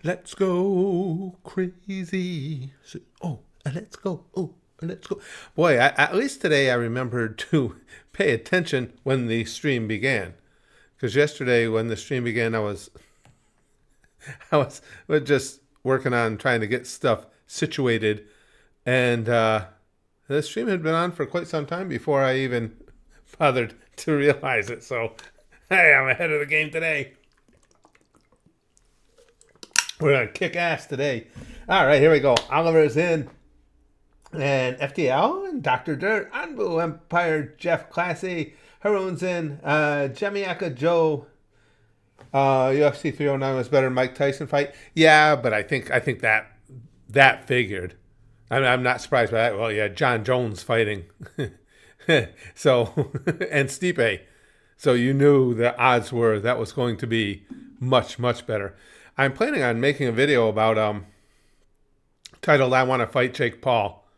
let's go crazy. Let's go. Oh, let's go. Boy, at least today I remembered to pay attention when the stream began. Because yesterday when the stream began, I was just working on trying to get stuff situated. And the stream had been on for quite some time before I even bothered to realize it. So, hey, I'm ahead of the game today. We're going to kick ass today. All right, here we go. Oliver's in. And FTL and Dr. Dirt, Anbu Empire, Jeff Classy, Haroon's in. Jamiaka Joe, UFC 309 was better than Mike Tyson fight. Yeah, but I think that figured. I'm not surprised by that. Well, yeah, John Jones fighting. So, and Stipe. So you knew the odds were that was going to be much, much better. I'm planning on making a video about titled "I Want to Fight Jake Paul,"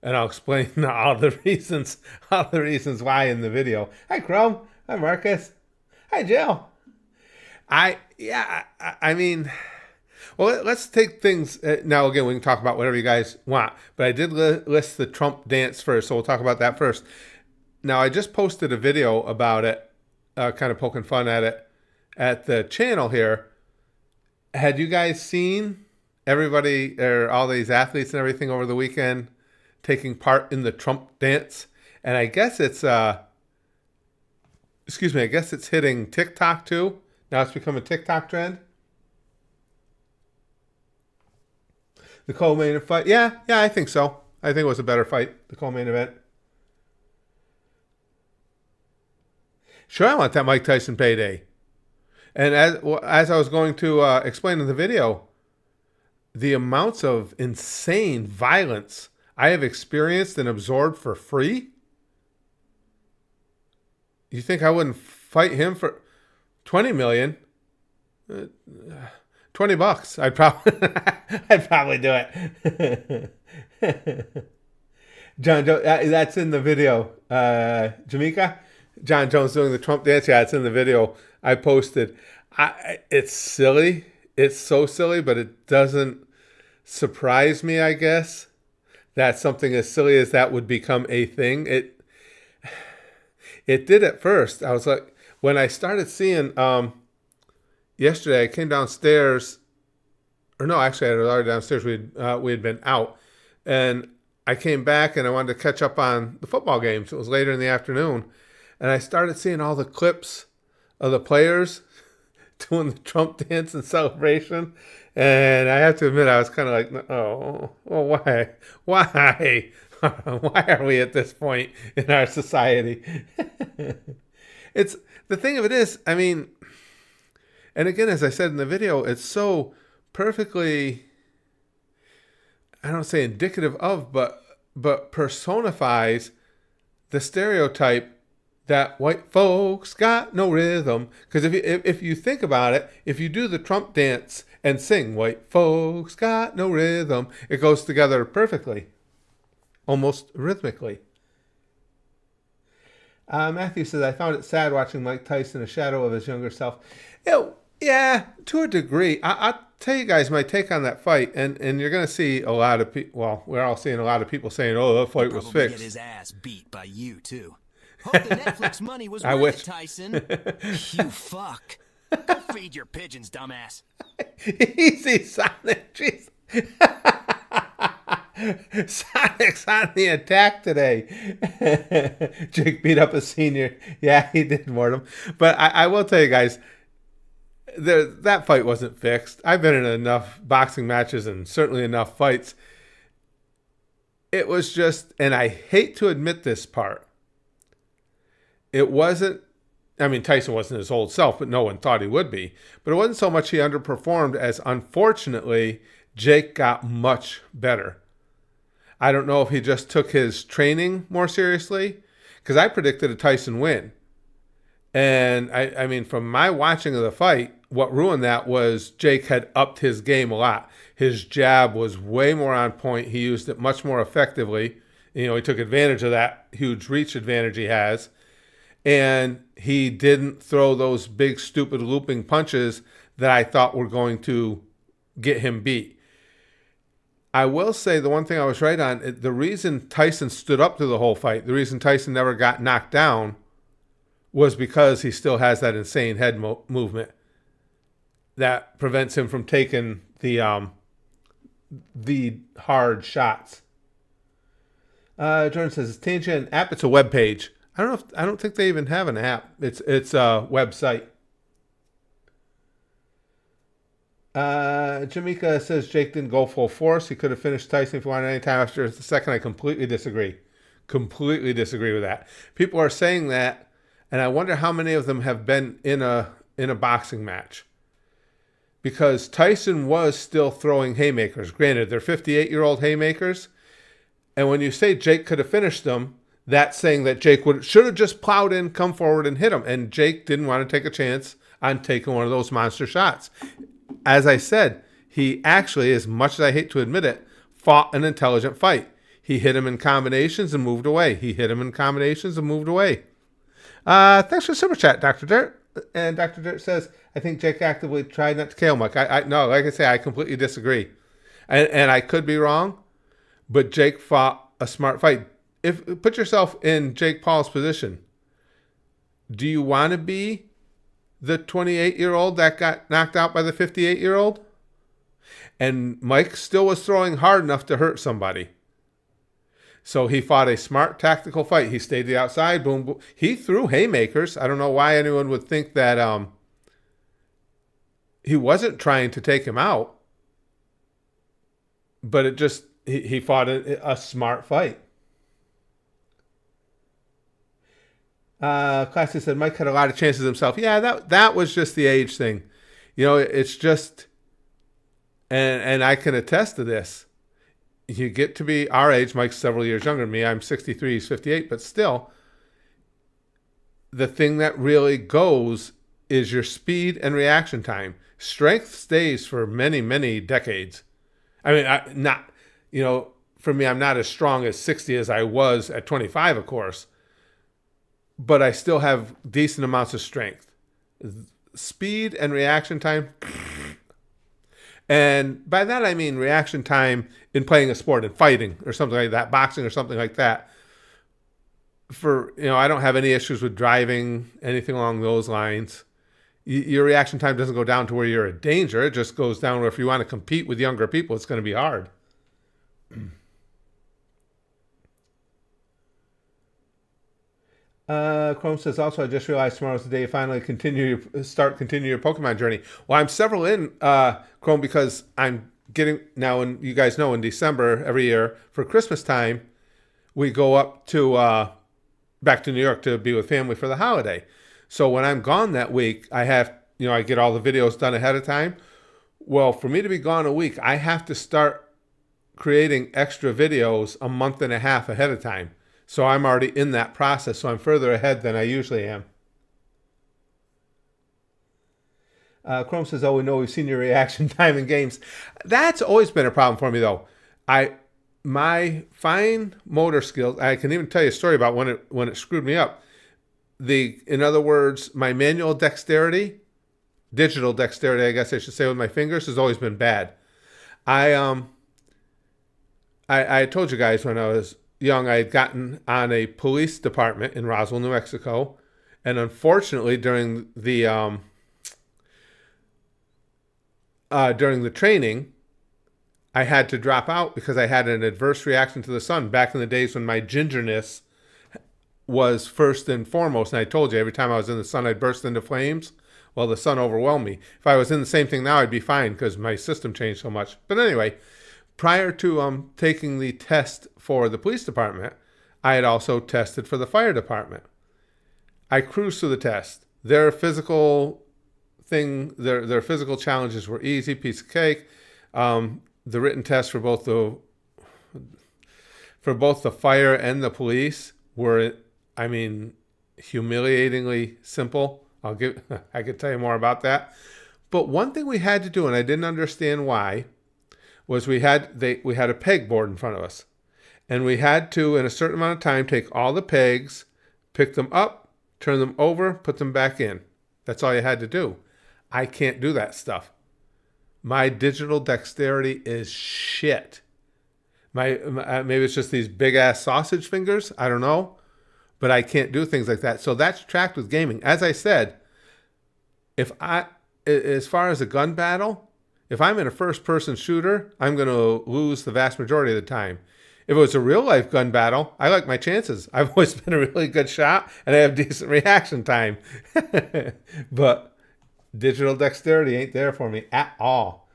and I'll explain all the reasons why in the video. Hi, Chrome. Hi, Marcus. Hi, Jill. I mean, well, let's take things now. Again, we can talk about whatever you guys want, but I did list the Trump dance first, so we'll talk about that first. Now, I just posted a video about it, kind of poking fun at it at the channel here. Had you guys seen everybody or all these athletes and everything over the weekend taking part in the Trump dance? And I guess it's hitting TikTok too. Now it's become a TikTok trend. The co-main fight, yeah, I think so. I think it was a better fight, the co-main event. Sure, I want that Mike Tyson payday. And as I was going to explain in the video, the amounts of insane violence I have experienced and absorbed for free. You think I wouldn't fight him for $20 million? $20. I'd probably do it. John Jones, that's in the video. Jamaica, John Jones doing the Trump dance. Yeah, it's in the video I posted. It's silly. It's so silly, but it doesn't surprise me, I guess, that something as silly as that would become a thing. It did at first. I was like, when I started seeing, yesterday I came downstairs, or no, actually I was already downstairs. We had been out, and I came back and I wanted to catch up on the football games. It was later in the afternoon, and I started seeing all the clips of the players doing the Trump dance and celebration. And I have to admit, I was kind of like, oh, well, why? Why are we at this point in our society? It's the thing of it is, I mean, and again, as I said in the video, it's so perfectly, I don't say indicative of, but personifies the stereotype that white folks got no rhythm. Because if you think about it, if you do the Trump dance and sing white folks got no rhythm, it goes together perfectly, almost rhythmically. Matthew says, I found it sad watching Mike Tyson, a shadow of his younger self. Yeah, to a degree. I'll tell you guys my take on that fight, and you're going to see a lot of people, well, we're all seeing a lot of people saying, oh, that fight was fixed. Get his ass beat by you, too. Hope the Netflix money was worth it, Tyson. You fuck. Go feed your pigeons, dumbass. Easy, Sonic. Jeez. Sonic's on the attack today. Jake beat up a senior. Yeah, he did, Mortem. But I will tell you guys, that fight wasn't fixed. I've been in enough boxing matches and certainly enough fights. It was just, and I hate to admit this part, it wasn't, I mean, Tyson wasn't his old self, but no one thought he would be. But it wasn't so much he underperformed as, unfortunately, Jake got much better. I don't know if he just took his training more seriously, because I predicted a Tyson win. And, I mean, from my watching of the fight, what ruined that was Jake had upped his game a lot. His jab was way more on point. He used it much more effectively. You know, he took advantage of that huge reach advantage he has. And he didn't throw those big, stupid looping punches that I thought were going to get him beat. I will say the one thing I was right on, the reason Tyson stood up through the whole fight, the reason Tyson never got knocked down was because he still has that insane head movement that prevents him from taking the hard shots. Jordan says, "Is Tangent an app? It's a web page. I don't think they even have an app. It's a website." Jamaica says Jake didn't go full force. He could have finished Tyson if he wanted any time after the second. I completely disagree. Completely disagree with that. People are saying that, and I wonder how many of them have been in a boxing match. Because Tyson was still throwing haymakers. Granted, they're 58-year-old haymakers. And when you say Jake could have finished them, that's saying that Jake should have just plowed in, come forward, and hit him. And Jake didn't want to take a chance on taking one of those monster shots. As I said, he actually, as much as I hate to admit it, fought an intelligent fight. He hit him in combinations and moved away. He hit him in combinations and moved away. Thanks for the super chat, Dr. Dirt. And Dr. Dirt says, I think Jake actively tried not to KO Mike. No, like I say, I completely disagree. And I could be wrong, but Jake fought a smart fight. Put yourself in Jake Paul's position. Do you want to be the 28-year-old that got knocked out by the 58-year-old? And Mike still was throwing hard enough to hurt somebody. So he fought a smart tactical fight. He stayed to the outside. Boom, boom. He threw haymakers. I don't know why anyone would think that he wasn't trying to take him out. But it just, he fought a smart fight. Classy said Mike had a lot of chances himself. Yeah, that was just the age thing. You know, it's just, and I can attest to this. You get to be our age. Mike's several years younger than me. I'm 63, he's 58, but still, the thing that really goes is your speed and reaction time. Strength stays for many, many decades. I mean, for me, I'm not as strong at 60 as I was at 25, of course. But I still have decent amounts of strength. Speed and reaction time. And by that I mean reaction time in playing a sport, in fighting or something like that, boxing or something like that. I don't have any issues with driving, anything along those lines. Your reaction time doesn't go down to where you're a danger. It just goes down where if you want to compete with younger people, it's going to be hard. Chrome says, also, I just realized tomorrow's the day you finally continue your Pokemon journey. Well, I'm several in, Chrome, because I'm getting, now, and you guys know, in December every year for Christmas time, we go up to, back to New York to be with family for the holiday. So when I'm gone that week, I have, I get all the videos done ahead of time. Well, for me to be gone a week, I have to start creating extra videos a month and a half ahead of time. So I'm already in that process, so I'm further ahead than I usually am. Chrome says, we know we've seen your reaction time in games. That's always been a problem for me, though. My fine motor skills, I can even tell you a story about when it screwed me up. In other words, my manual dexterity, digital dexterity, I guess I should say, with my fingers has always been bad. I told you guys when I was young, I had gotten on a police department in Roswell, New Mexico, and unfortunately during the training, I had to drop out because I had an adverse reaction to the sun. Back in the days when my gingerness was first and foremost, and I told you every time I was in the sun, I'd burst into flames. Well, the sun overwhelmed me. If I was in the same thing now, I'd be fine because my system changed so much. But anyway, prior to taking the test for the police department, I had also tested for the fire department. I cruised through the test. Their physical challenges were easy, piece of cake. The written tests for both the fire and the police were, humiliatingly simple. I could tell you more about that. But one thing we had to do, and I didn't understand why, was we had a pegboard in front of us. And we had to, in a certain amount of time, take all the pegs, pick them up, turn them over, put them back in. That's all you had to do. I can't do that stuff. My digital dexterity is shit. Maybe it's just these big ass sausage fingers. I don't know, but I can't do things like that. So that's tracked with gaming. As I said, if I, as far as a gun battle, if I'm in a first person shooter, I'm going to lose the vast majority of the time. If it was a real life gun battle, I like my chances. I've always been a really good shot and I have decent reaction time. But digital dexterity ain't there for me at all.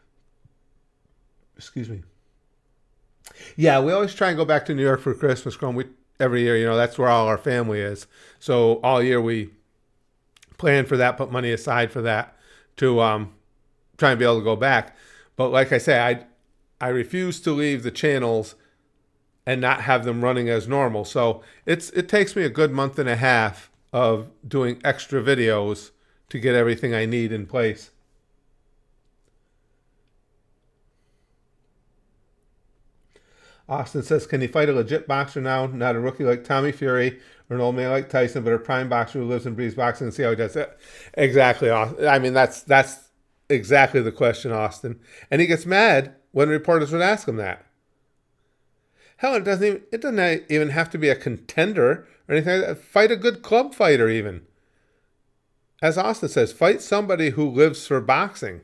Excuse me. Yeah, we always try and go back to New York for Christmas, every year. You know, that's where all our family is. So all year we plan for that, put money aside for that to try and be able to go back. But like I say, I refuse to leave the channels and not have them running as normal. So it takes me a good month and a half of doing extra videos to get everything I need in place. Austin says, can he fight a legit boxer now? Not a rookie like Tommy Fury or an old man like Tyson, but a prime boxer who lives and breathes boxing and see how he does it. Exactly. I mean, that's exactly the question, Austin. And he gets mad when reporters would ask him that. Hell, it doesn't even have to be a contender or anything like that. Fight a good club fighter even. As Austin says, fight somebody who lives for boxing.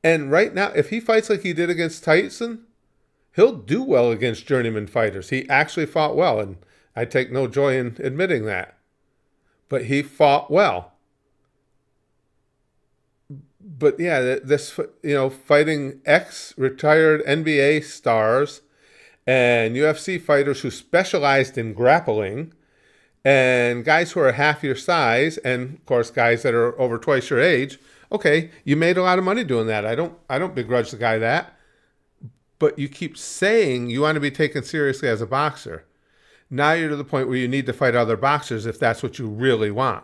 And right now, if he fights like he did against Tyson, he'll do well against journeyman fighters. He actually fought well, and I take no joy in admitting that. But he fought well. But yeah, this, fighting ex-retired NBA stars and UFC fighters who specialized in grappling, and guys who are half your size, and of course guys that are over twice your age. Okay, you made a lot of money doing that. I don't begrudge the guy that. But you keep saying you want to be taken seriously as a boxer. Now you're to the point where you need to fight other boxers if that's what you really want.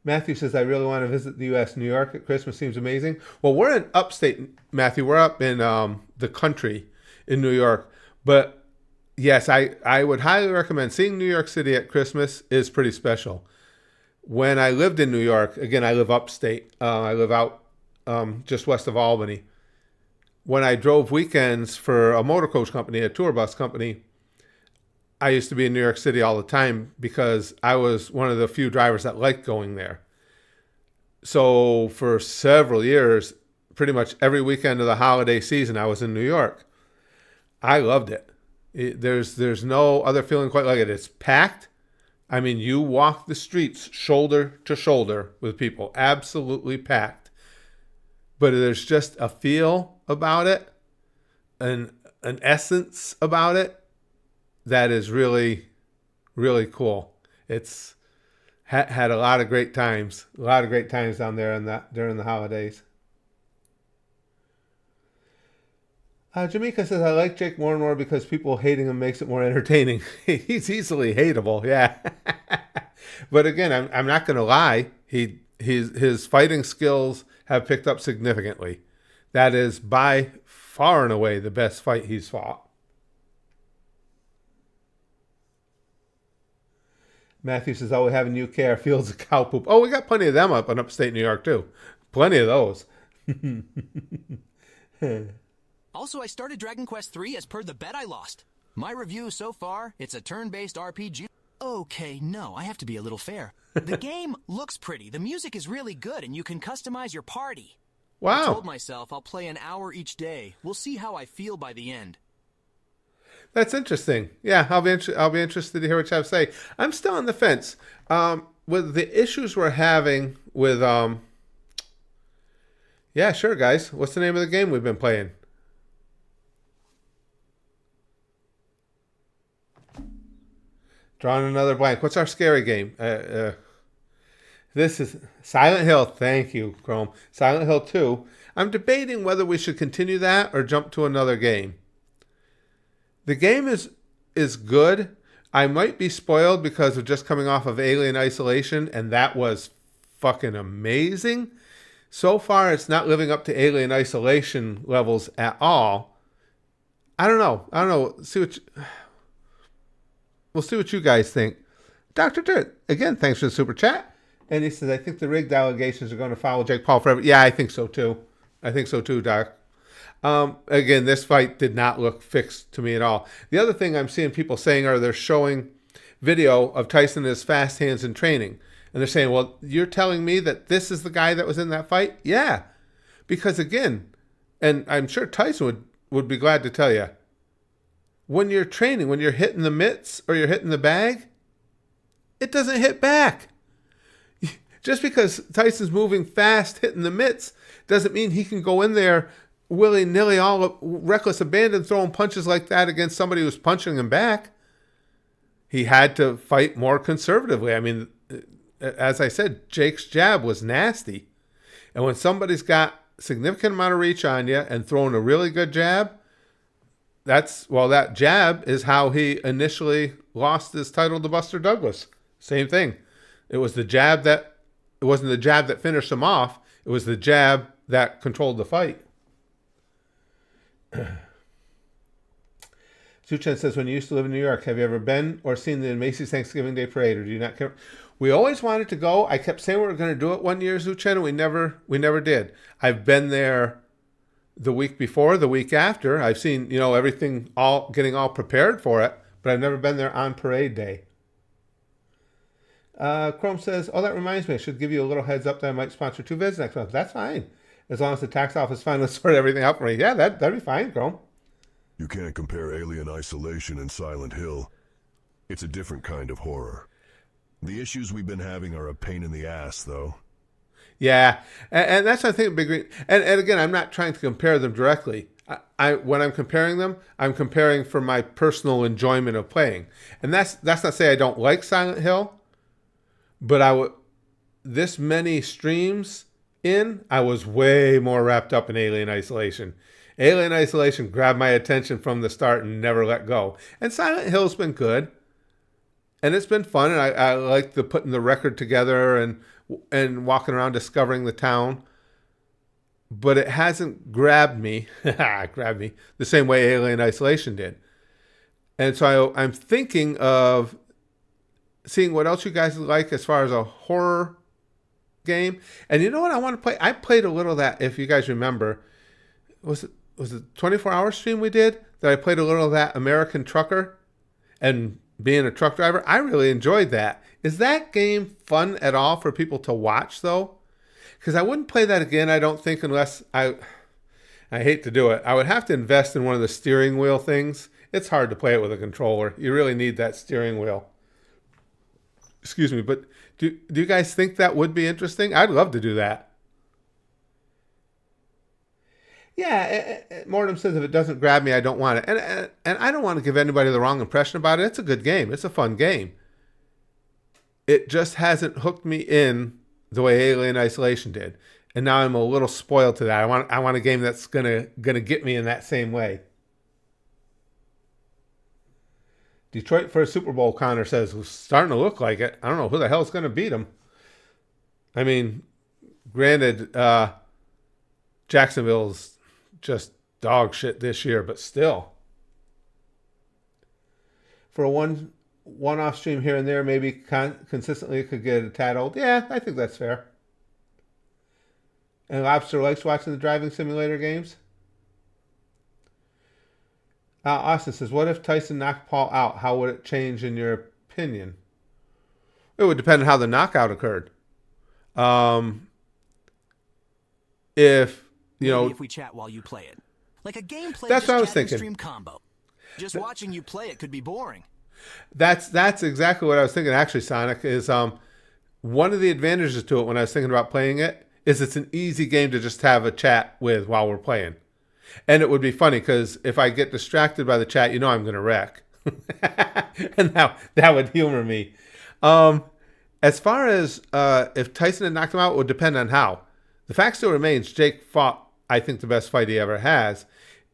Matthew says, I really want to visit the U.S. New York at Christmas seems amazing. Well, we're in upstate, Matthew. We're up in the country in New York. But yes, I would highly recommend seeing New York City at Christmas is pretty special. When I lived in New York, again, I live upstate. I live out just west of Albany. When I drove weekends for a motor coach company, a tour bus company, I used to be in New York City all the time because I was one of the few drivers that liked going there. So for several years, pretty much every weekend of the holiday season, I was in New York. I loved it. There's no other feeling quite like it. It's packed. I mean, you walk the streets shoulder to shoulder with people, absolutely packed. But there's just a feel about it, an essence about it that is really, really cool. It's had a lot of great times, down there during the holidays. Jamaica says, I like Jake more and more because people hating him makes it more entertaining. He's easily hateable, yeah. But again, I'm not going to lie. His fighting skills have picked up significantly. That is by far and away the best fight he's fought. Matthew says, all we have in UK are fields of cow poop. Oh, we got plenty of them up in upstate New York, too. Plenty of those. Also, I started Dragon Quest III as per the bet I lost. My review so far, it's a turn-based RPG. Okay, no, I have to be a little fair. The game looks pretty, the music is really good, and you can customize your party. Wow. I told myself I'll play an hour each day. We'll see how I feel by the end. That's interesting. Yeah, I'll be interested to hear what you have to say. I'm still on the fence. With the issues we're having with... Yeah, sure, guys. What's the name of the game we've been playing? Drawing another blank. What's our scary game? This is Silent Hill. Thank you, Chrome. Silent Hill 2. I'm debating whether we should continue that or jump to another game. The game is good. I might be spoiled because of just coming off of Alien Isolation, and that was fucking amazing. So far, it's not living up to Alien Isolation levels at all. I don't know. See what... we'll see what you guys think. Dr. Dirt, again, thanks for the super chat. And he says, I think the rigged allegations are going to follow Jake Paul forever. Yeah, I think so too. I think so too, Doc. Again, this fight did not look fixed to me at all. The other thing I'm seeing people saying are they're showing video of Tyson and his fast hands in training. And they're saying, well, you're telling me that this is the guy that was in that fight? Yeah. Because again, and I'm sure Tyson would be glad to tell you, when you're training, when you're hitting the mitts or you're hitting the bag, it doesn't hit back. Just because Tyson's moving fast, hitting the mitts, doesn't mean he can go in there willy-nilly, all reckless abandon, throwing punches like that against somebody who's punching him back. He had to fight more conservatively. I mean, as I said, Jake's jab was nasty. And when somebody's got a significant amount of reach on you and throwing a really good jab, that jab is how he initially lost his title to Buster Douglas. Same thing. It was the jab that, it wasn't the jab that finished him off. It was the jab that controlled the fight. Suchen says, when you used to live in New York, have you ever been or seen the Macy's Thanksgiving Day Parade, or do you not care? We always wanted to go. I kept saying we were going to do it one year, Zuchen, and we never did. I've been there the week before, the week after. I've seen, everything getting all prepared for it, but I've never been there on parade day. Chrome says, oh, that reminds me, I should give you a little heads up that I might sponsor 2 vids next month. That's fine. As long as the tax office finally sorted everything out for me. Yeah, that'd be fine, Chrome. You can't compare Alien Isolation and Silent Hill. It's a different kind of horror. The issues we've been having are a pain in the ass, though. Yeah, and that's, I think, a big... And again, I'm not trying to compare them directly. When I'm comparing them, I'm comparing for my personal enjoyment of playing. And that's not to say I don't like Silent Hill, but this many streams in, I was way more wrapped up in Alien Isolation. Alien Isolation grabbed my attention from the start and never let go. And Silent Hill's been good. And it's been fun, and I like putting the record together and walking around discovering the town. But it hasn't grabbed me the same way Alien Isolation did. And so I'm thinking of seeing what else you guys like as far as a horror game. And you know what I want to play? I played a little of that, if you guys remember. Was it 24-hour stream we did? That I played a little of that American Trucker and being a truck driver. I really enjoyed that. Is that game fun at all for people to watch, though? Because I wouldn't play that again, I don't think, unless I hate to do it. I would have to invest in one of the steering wheel things. It's hard to play it with a controller. You really need that steering wheel. Excuse me, but do you guys think that would be interesting? I'd love to do that. Yeah, Mortem says if it doesn't grab me, I don't want it. And I don't want to give anybody the wrong impression about it. It's a good game. It's a fun game. It just hasn't hooked me in the way Alien Isolation did. And now I'm a little spoiled to that. I want a game that's gonna get me in that same way. Detroit for a Super Bowl, Connor says, was starting to look like it. I don't know who the hell's going to beat them. I mean, granted, Jacksonville's just dog shit this year, but still. For a one-off stream here and there, maybe consistently it could get a tad old. Yeah, I think that's fair. And Lobster likes watching the driving simulator games. Austin says, what if Tyson knocked Paul out? How would it change in your opinion? It would depend on how the knockout occurred. If we chat while you play it. Like a gameplay. That's what I was thinking. Stream combo. Just watching you play it could be boring. That's exactly what I was thinking. Actually, Sonic, is one of the advantages to it when I was thinking about playing it is it's an easy game to just have a chat with while we're playing. And it would be funny because if I get distracted by the chat, I'm going to wreck. And that would humor me. As far as if Tyson had knocked him out, it would depend on how. The fact still remains, Jake fought, I think, the best fight he ever has.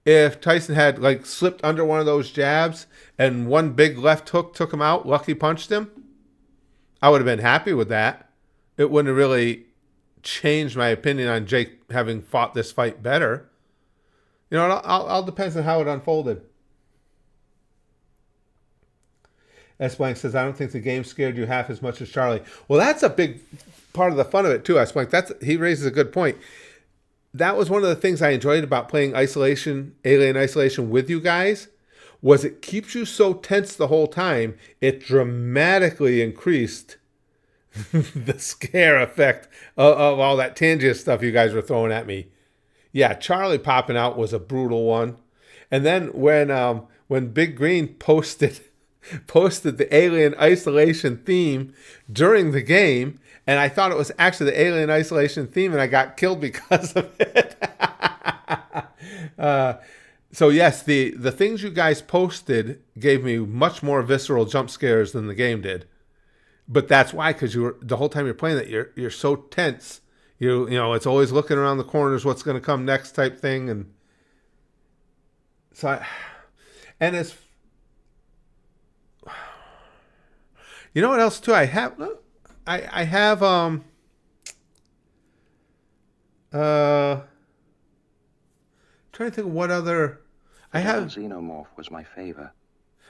If Tyson had slipped under one of those jabs and one big left hook took him out, lucky punched him, I would have been happy with that. It wouldn't have really changed my opinion on Jake having fought this fight better. It all depends on how it unfolded. S Blank says, I don't think the game scared you half as much as Charlie. Well, that's a big part of the fun of it too, S Blank. He raises a good point. That was one of the things I enjoyed about playing Alien Isolation with you guys, was it keeps you so tense the whole time. It dramatically increased the scare effect of all that Tangia stuff you guys were throwing at me. Yeah, Charlie popping out was a brutal one. And then when Big Green posted the Alien Isolation theme during the game, and I thought it was actually the Alien Isolation theme, and I got killed because of it. So yes, the things you guys posted gave me much more visceral jump scares than the game did. But that's why, because the whole time you're playing that, you're so tense. You know, it's always looking around the corners, what's going to come next type thing, and so you know what else too? I have trying to think of what other I have. Xenomorph was my favor.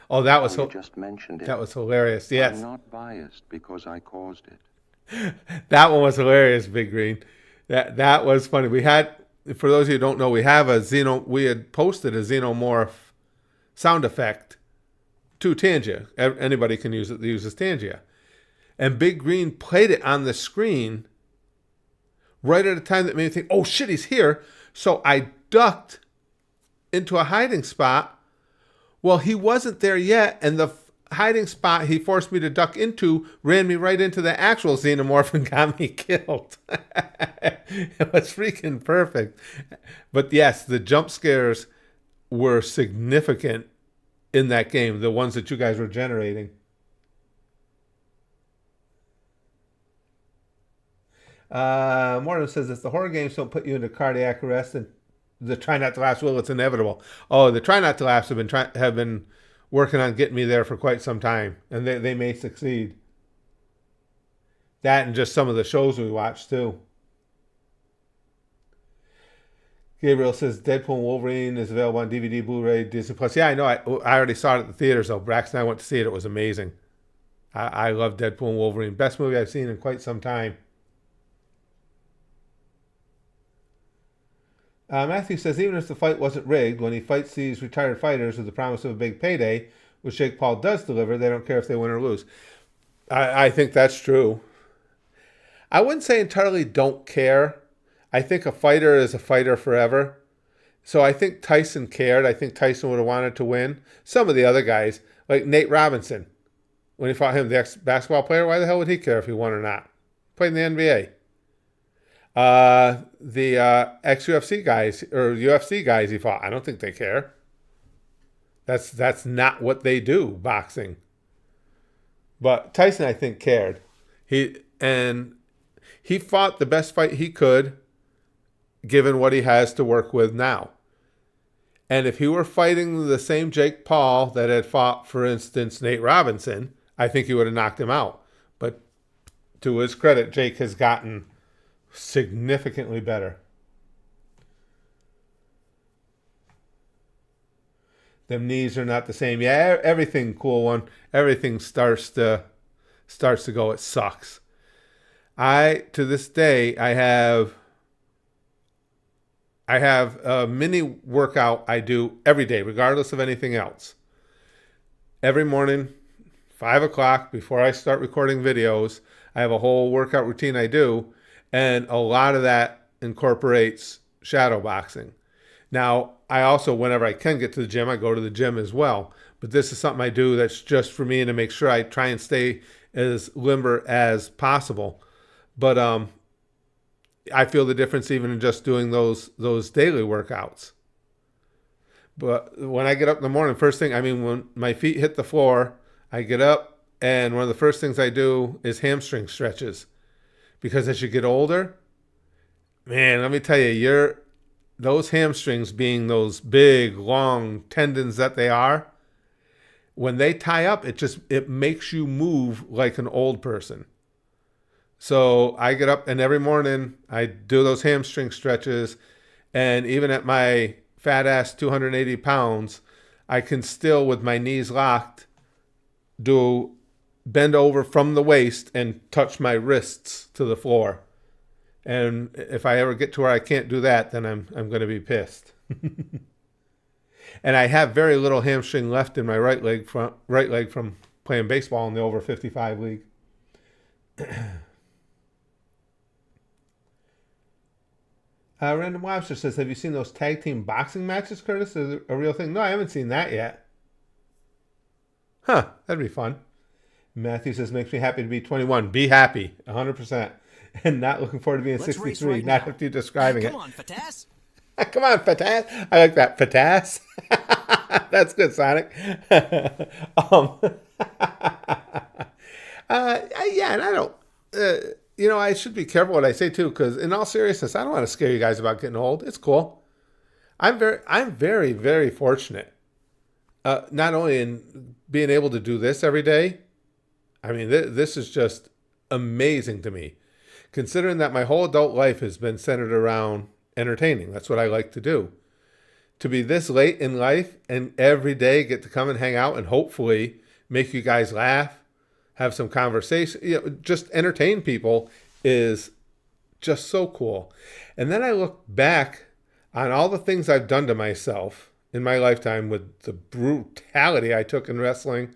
Oh, that was Just mentioned it. That was hilarious. Yes, I'm not biased because I caused it. that one was hilarious, Big Green. That was funny. We had, for those of you who don't know, we had posted a Xenomorph sound effect to Tangia. Anybody can use it that uses Tangia. And Big Green played it on the screen right at a time that made me think, oh shit, he's here. So I ducked into a hiding spot. Well, he wasn't there yet, and the hiding spot he forced me to duck into ran me right into the actual Xenomorph and got me killed. It was freaking perfect. But yes, the jump scares were significant in that game, the ones that you guys were generating. Morton says, if the horror games don't put you into cardiac arrest, and the try not to laughs, well, it's inevitable. Oh, the try not to laughs have been working on getting me there for quite some time, and they may succeed. That and just some of the shows we watched too. Gabriel says Deadpool and Wolverine is available on DVD, Blu-ray, Disney Plus. Yeah, I know. I already saw it at the theaters though. Brax and I went to see it. It was amazing. I love Deadpool and Wolverine. Best movie I've seen in quite some time. Matthew says, even if the fight wasn't rigged, when he fights these retired fighters with the promise of a big payday, which Jake Paul does deliver, they don't care if they win or lose. I think that's true. I wouldn't say entirely don't care. I think a fighter is a fighter forever. So I think Tyson cared. I think Tyson would have wanted to win. Some of the other guys, like Nate Robinson, when he fought him, the ex-basketball player, why the hell would he care if he won or not? Played in the NBA. The ex-UFC guys or UFC guys he fought, I don't think they care. That's not what they do, boxing. But Tyson, I think, cared. He fought the best fight he could, given what he has to work with now. And if he were fighting the same Jake Paul that had fought, for instance, Nate Robinson, I think he would have knocked him out. But to his credit, Jake has gotten significantly better. Them knees are not the same. Yeah, everything, cool one. Everything starts to go. It sucks. To this day, I have a mini workout I do every day, regardless of anything else. Every morning, 5 o'clock, before I start recording videos, I have a whole workout routine I do, and a lot of that incorporates shadow boxing. Now, I also, whenever I can get to the gym, I go to the gym as well. But this is something I do that's just for me to make sure I try and stay as limber as possible. But I feel the difference even in just doing those daily workouts. But when I get up in the morning, when my feet hit the floor, I get up, and one of the first things I do is hamstring stretches. Because as you get older, man, let me tell you, those hamstrings being those big, long tendons that they are, when they tie up, it makes you move like an old person. So I get up, and every morning I do those hamstring stretches, and even at my fat ass 280 pounds, I can still, with my knees locked, bend over from the waist and touch my wrists to the floor. And if I ever get to where I can't do that, then I'm going to be pissed. And I have very little hamstring left in my right leg from playing baseball in the over 55 league. Random Lobster says, have you seen those tag team boxing matches, Curtis? Is it a real thing? No, I haven't seen that yet. Huh, that'd be fun. Matthew says, makes me happy to be 21. Be happy, 100%. And not looking forward to being 63, right not after you describing it. Come on, Fatas. Come on, Fatas. I like that, Fatas. That's good, Sonic. Yeah, and I don't, I should be careful what I say too, because in all seriousness, I don't want to scare you guys about getting old. It's cool. I'm very, very fortunate. Not only in being able to do this every day. I mean, this is just amazing to me, considering that my whole adult life has been centered around entertaining. That's what I like to do. To be this late in life and every day get to come and hang out and hopefully make you guys laugh, have some conversation, just entertain people is just so cool. And then I look back on all the things I've done to myself in my lifetime with the brutality I took in wrestling,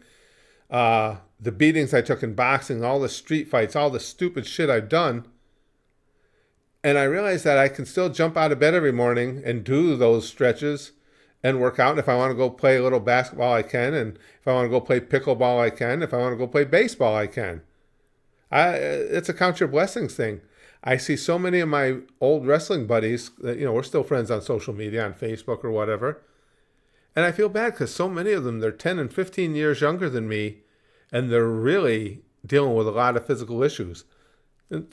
the beatings I took in boxing, all the street fights, all the stupid shit I've done. And I realized that I can still jump out of bed every morning and do those stretches and work out. And if I want to go play a little basketball, I can. And if I want to go play pickleball, I can. If I want to go play baseball, I can. It's a count your blessings thing. I see so many of my old wrestling buddies that, we're still friends on social media, on Facebook or whatever. And I feel bad because so many of them, they're 10 and 15 years younger than me. And they're really dealing with a lot of physical issues,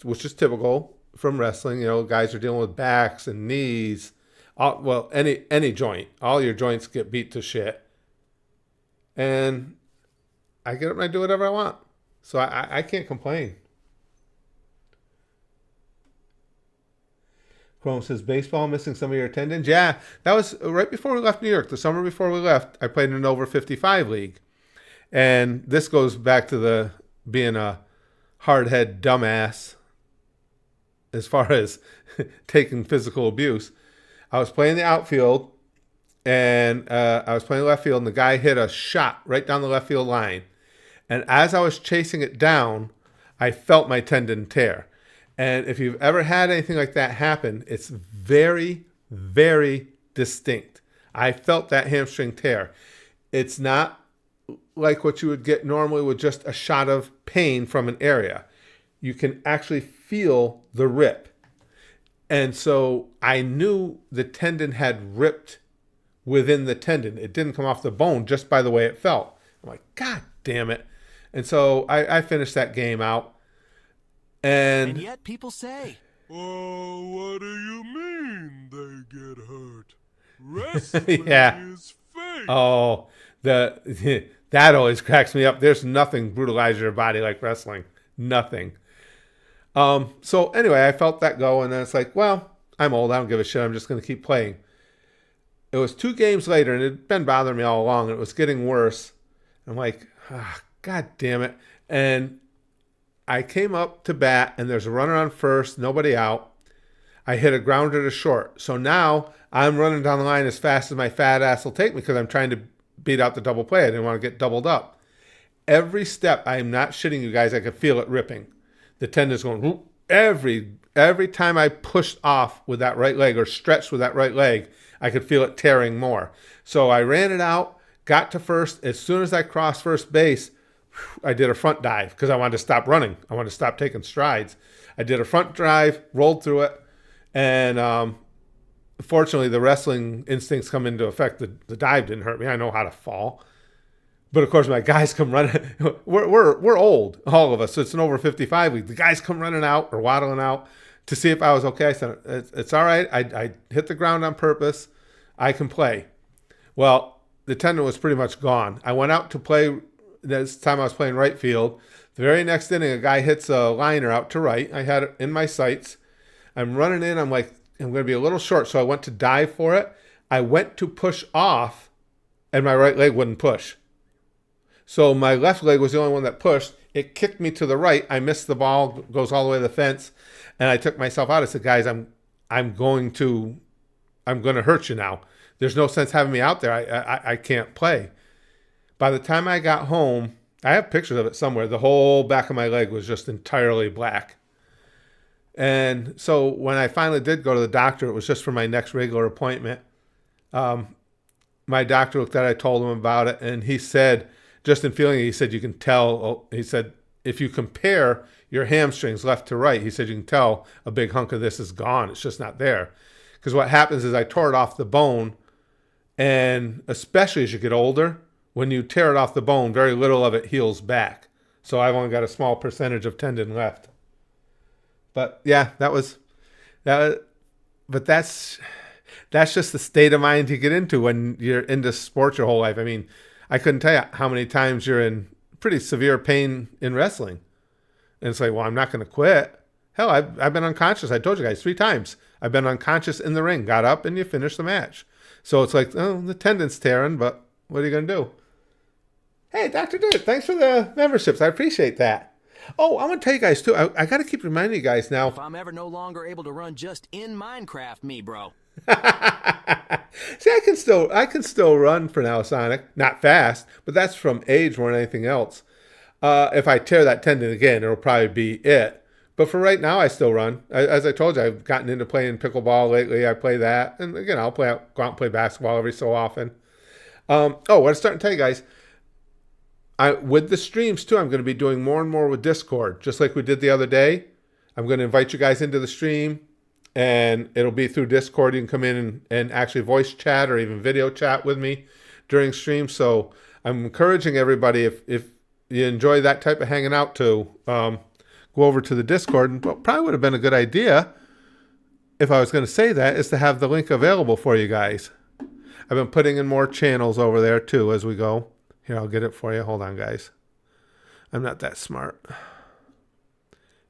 which is typical from wrestling. Guys are dealing with backs and knees. Any joint. All your joints get beat to shit. And I get up and I do whatever I want. So I can't complain. Chrome says, baseball missing some of your attendance? Yeah, that was right before we left New York. The summer before we left, I played in an over 55 league. And this goes back to being a hardhead dumbass as far as taking physical abuse. I was playing the outfield, and I was playing left field, and the guy hit a shot right down the left field line. And as I was chasing it down, I felt my tendon tear. And if you've ever had anything like that happen, it's very, very distinct. I felt that hamstring tear. It's not like what you would get normally with just a shot of pain from an area. You can actually feel the rip. And so I knew the tendon had ripped within the tendon. It didn't come off the bone just by the way it felt. I'm like, God damn it. And so I finished that game out. And yet people say, oh, what do you mean they get hurt? Wrestling is fake. Oh, that always cracks me up. There's nothing brutalizes your body like wrestling. Nothing. So anyway, I felt that go, and then it's like, well, I'm old. I don't give a shit. I'm just going to keep playing. It was 2 games later, and it had been bothering me all along, and it was getting worse. I'm like, God damn it. And I came up to bat, and there's a runner on first, nobody out. I hit a grounder to short. So now I'm running down the line as fast as my fat ass will take me because I'm trying to beat out the double play. I didn't want to get doubled up. Every step, I'm not shitting you guys, I could feel it ripping. The tendon's going, whoop. Every time I pushed off with that right leg or stretched with that right leg, I could feel it tearing more. So I ran it out, got to first. As soon as I crossed first base, I did a front dive because I wanted to stop running. I wanted to stop taking strides. I did a front drive, rolled through it, and fortunately the wrestling instincts come into effect. The dive didn't hurt me. I know how to fall. But of course, my guys come running. We're old, all of us. So it's an over 55 league. The guys come running out or waddling out to see if I was okay. I said, it's all right. I hit the ground on purpose. I can play. Well, the tendon was pretty much gone. I went out to play. This time I was playing right field. The very next inning, a guy hits a liner out to right. I had it in my sights. I'm running in. I'm like, I'm going to be a little short. So I went to dive for it. I went to push off, and my right leg wouldn't push. So my left leg was the only one that pushed. It kicked me to the right. I missed the ball, goes all the way to the fence, and I took myself out. I said, guys, I'm going to hurt you now. There's no sense having me out there. I can't play. By the time I got home, I have pictures of it somewhere. The whole back of my leg was just entirely black. And so when I finally did go to the doctor, it was just for my next regular appointment. My doctor looked at it, I told him about it, and he said, just in feeling it, he said, you can tell, he said, if you compare your hamstrings left to right, he said, you can tell a big hunk of this is gone. It's just not there. Because what happens is I tore it off the bone, and especially as you get older, when you tear it off the bone, very little of it heals back. So I've only got a small percentage of tendon left. But yeah, but that's just the state of mind you get into when you're into sports your whole life. I mean, I couldn't tell you how many times you're in pretty severe pain in wrestling. And it's like, well, I'm not going to quit. Hell, I've been unconscious. I told you guys 3 times. I've been unconscious in the ring, got up, and you finish the match. So it's like, oh, the tendon's tearing, but what are you going to do? Hey, Dr. Dirt, thanks for the memberships. I appreciate that. Oh, I'm going to tell you guys, too. I got to keep reminding you guys now. If I'm ever no longer able to run just in Minecraft, me, bro. See, I can still run for now, Sonic. Not fast, but that's from age more than anything else. If I tear that tendon again, it'll probably be it. But for right now, I still run. As I told you, I've gotten into playing pickleball lately. I play that. And again, I'll go out and play basketball every so often. What I was starting to tell you guys, with the streams too, I'm going to be doing more and more with Discord, just like we did the other day. I'm going to invite you guys into the stream, and it'll be through Discord. You can come in and actually voice chat or even video chat with me during streams. So I'm encouraging everybody, if you enjoy that type of hanging out, to go over to the Discord. And what probably would have been a good idea, if I was going to say that, is to have the link available for you guys. I've been putting in more channels over there too as we go. Here, I'll get it for you. Hold on, guys. I'm not that smart.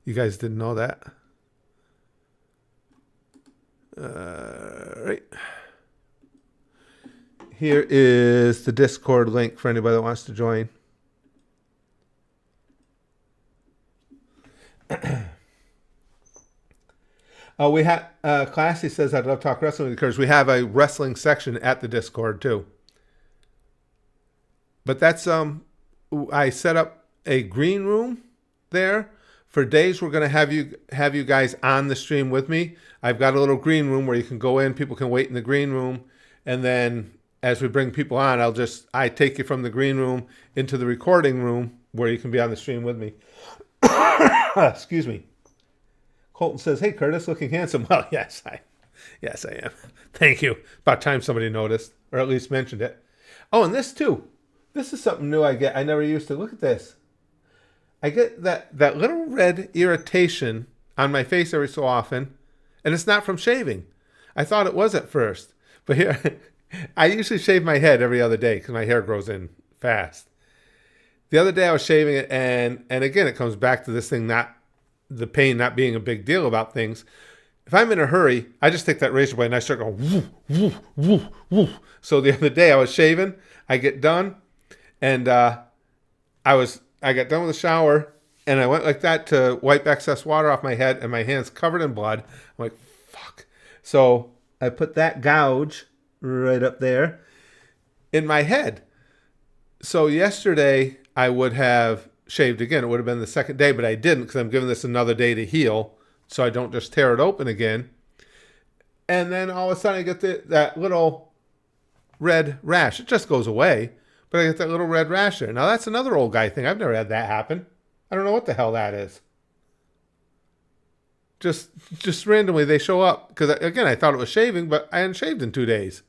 You guys didn't know that. Right. Here is the Discord link for anybody that wants to join. We have Classy says, I'd love to talk wrestling because we have a wrestling section at the Discord too. But that's I set up a green room there. For days we're going to have you guys on the stream with me. I've got a little green room where you can go in, people can wait in the green room, and then as we bring people on, I take you from the green room into the recording room where you can be on the stream with me. Excuse me. Colton says, "Hey Curtis, looking handsome." Well, yes I am. Thank you. About time somebody noticed, or at least mentioned it. Oh, and this too. This is something new I get. I never used to. Look at this. I get that little red irritation on my face every so often, and it's not from shaving. I thought it was at first. But here, I usually shave my head every other day because my hair grows in fast. The other day I was shaving it, and again, it comes back to this thing, the pain not being a big deal about things. If I'm in a hurry, I just take that razor blade and I start going woof, woof, woof, woof. So the other day I was shaving, I get done, and I got done with the shower, and I went like that to wipe excess water off my head, and my hand's covered in blood. I'm like, fuck. So I put that gouge right up there in my head. So yesterday I would have shaved again. It would have been the second day, but I didn't because I'm giving this another day to heal so I don't just tear it open again. And then all of a sudden I get that little red rash. It just goes away. But I get that little red rash there. Now, that's another old guy thing. I've never had that happen. I don't know what the hell that is. Just randomly, they show up. Because, again, I thought it was shaving, but I hadn't shaved in 2 days.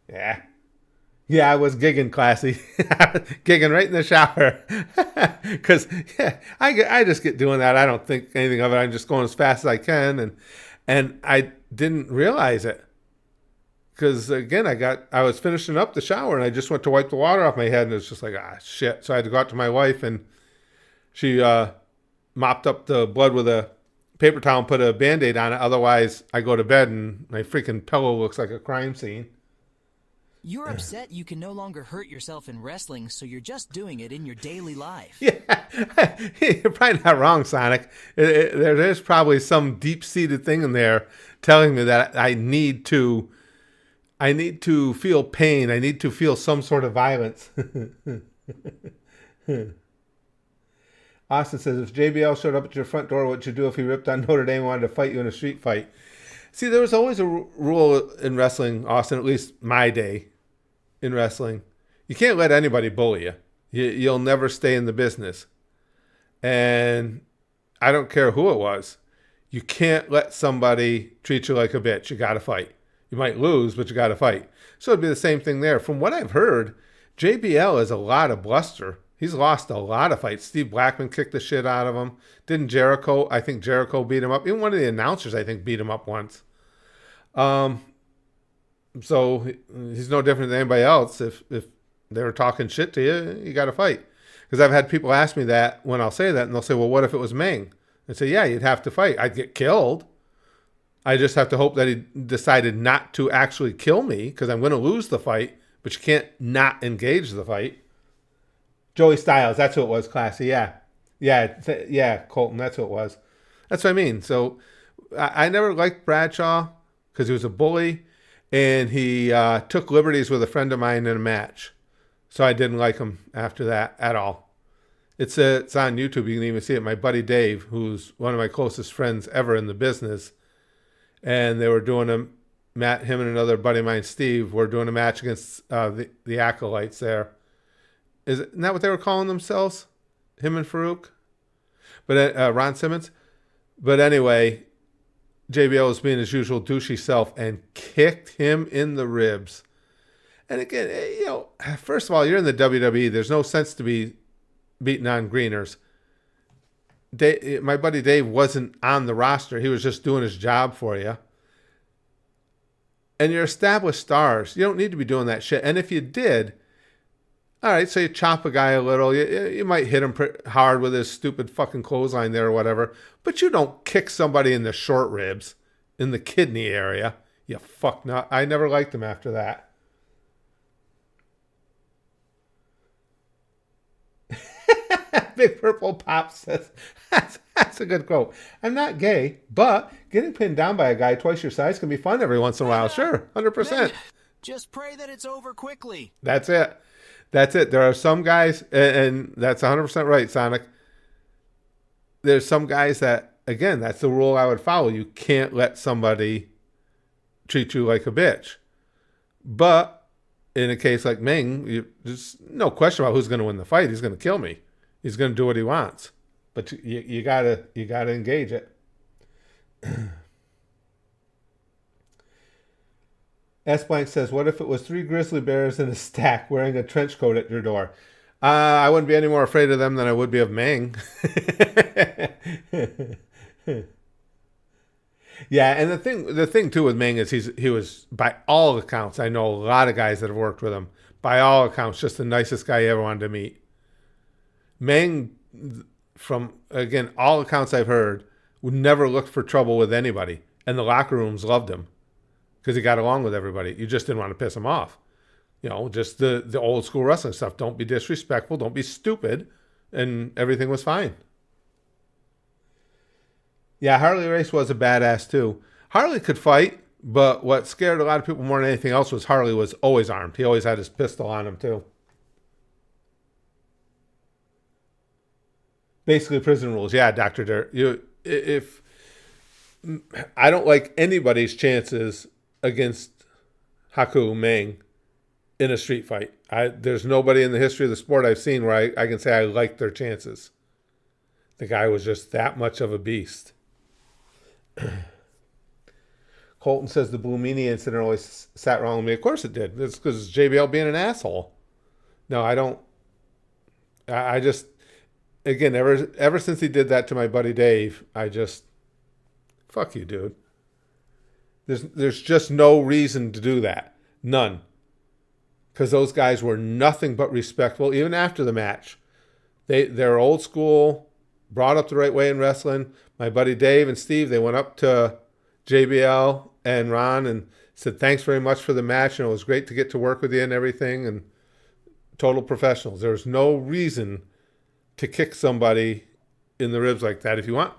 Yeah. Yeah, I was gigging, Classy. Gigging right in the shower. Because, yeah, I just get doing that. I don't think anything of it. I'm just going as fast as I can. And I didn't realize it. Because, again, I was finishing up the shower, and I just went to wipe the water off my head, and it was just like, shit. So I had to go out to my wife, and she mopped up the blood with a paper towel and put a Band-Aid on it. Otherwise, I go to bed, and my freaking pillow looks like a crime scene. You're upset you can no longer hurt yourself in wrestling, so you're just doing it in your daily life. Yeah, you're probably not wrong, Sonic. There's probably some deep-seated thing in there telling me that I need to feel pain. I need to feel some sort of violence. Austin says, if JBL showed up at your front door, what would you do if he ripped on Notre Dame and wanted to fight you in a street fight? See, there was always a rule in wrestling, Austin, at least my day in wrestling. You can't let anybody bully you. You'll never stay in the business. And I don't care who it was. You can't let somebody treat you like a bitch. You got to fight. You might lose, but you got to fight. So it'd be the same thing there. From what I've heard, JBL has a lot of bluster. He's lost a lot of fights. Steve Blackman kicked the shit out of him. Didn't Jericho? I think Jericho beat him up. Even one of the announcers, I think, beat him up once. So he's no different than anybody else. If they were talking shit to you, you got to fight. Because I've had people ask me that when I'll say that, and they'll say, well, what if it was Meng? I say, yeah, you'd have to fight. I'd get killed. I just have to hope that he decided not to actually kill me, because I'm going to lose the fight, but you can't not engage the fight. Joey Styles, that's who it was, Classy. Yeah, Colton, that's who it was. That's what I mean. So I never liked Bradshaw because he was a bully, and he took liberties with a friend of mine in a match. So I didn't like him after that at all. It's on YouTube. You can even see it. My buddy Dave, who's one of my closest friends ever in the business, and they were doing him and another buddy of mine, Steve, were doing a match against the Acolytes there. Isn't that what they were calling themselves? Him and Farouk? But Ron Simmons? But anyway, JBL was being his usual douchey self and kicked him in the ribs. And again, first of all, you're in the WWE. There's no sense to be beating on greeners. My buddy Dave wasn't on the roster. He was just doing his job for you. And you're established stars. You don't need to be doing that shit. And if you did, all right, so you chop a guy a little. You might hit him hard with his stupid fucking clothesline there or whatever. But you don't kick somebody in the short ribs, in the kidney area. You fuck nut. I never liked him after that. Big Purple Pop says, that's a good quote. I'm not gay, but getting pinned down by a guy twice your size can be fun every once in a while. Sure, 100%. Just pray that it's over quickly. That's it. There are some guys, and that's 100% right, Sonic. There's some guys that, again, that's the rule I would follow. You can't let somebody treat you like a bitch. But in a case like Meng, there's no question about who's going to win the fight. He's going to kill me. He's going to do what he wants. But you gotta engage it. S. Blank says, what if it was 3 grizzly bears in a stack wearing a trench coat at your door? I wouldn't be any more afraid of them than I would be of Meng. Yeah, and the thing too with Meng is he was, by all accounts, I know a lot of guys that have worked with him, by all accounts, just the nicest guy you ever wanted to meet. Meng, from, again, all accounts I've heard, would never look for trouble with anybody. And the locker rooms loved him because he got along with everybody. You just didn't want to piss him off. Just the old school wrestling stuff. Don't be disrespectful. Don't be stupid. And everything was fine. Yeah, Harley Race was a badass too. Harley could fight, but what scared a lot of people more than anything else was Harley was always armed. He always had his pistol on him too. Basically, prison rules. Yeah, Dr. Dirt. If I don't like anybody's chances against Haku Meng in a street fight. There's nobody in the history of the sport I've seen where I can say I like their chances. The guy was just that much of a beast. Colton says the Blue Meanie incident always sat wrong with me. Of course it did. It's because JBL being an asshole. No, I don't. I just... Again, ever since he did that to my buddy Dave, I just, fuck you, dude. There's just no reason to do that. None. Because those guys were nothing but respectful, even after the match. They're old school, brought up the right way in wrestling. My buddy Dave and Steve, they went up to JBL and Ron and Said, thanks very much for the match, and it was great to get to work with you and everything, and total professionals. There's no reason to kick somebody in the ribs like that. If you want,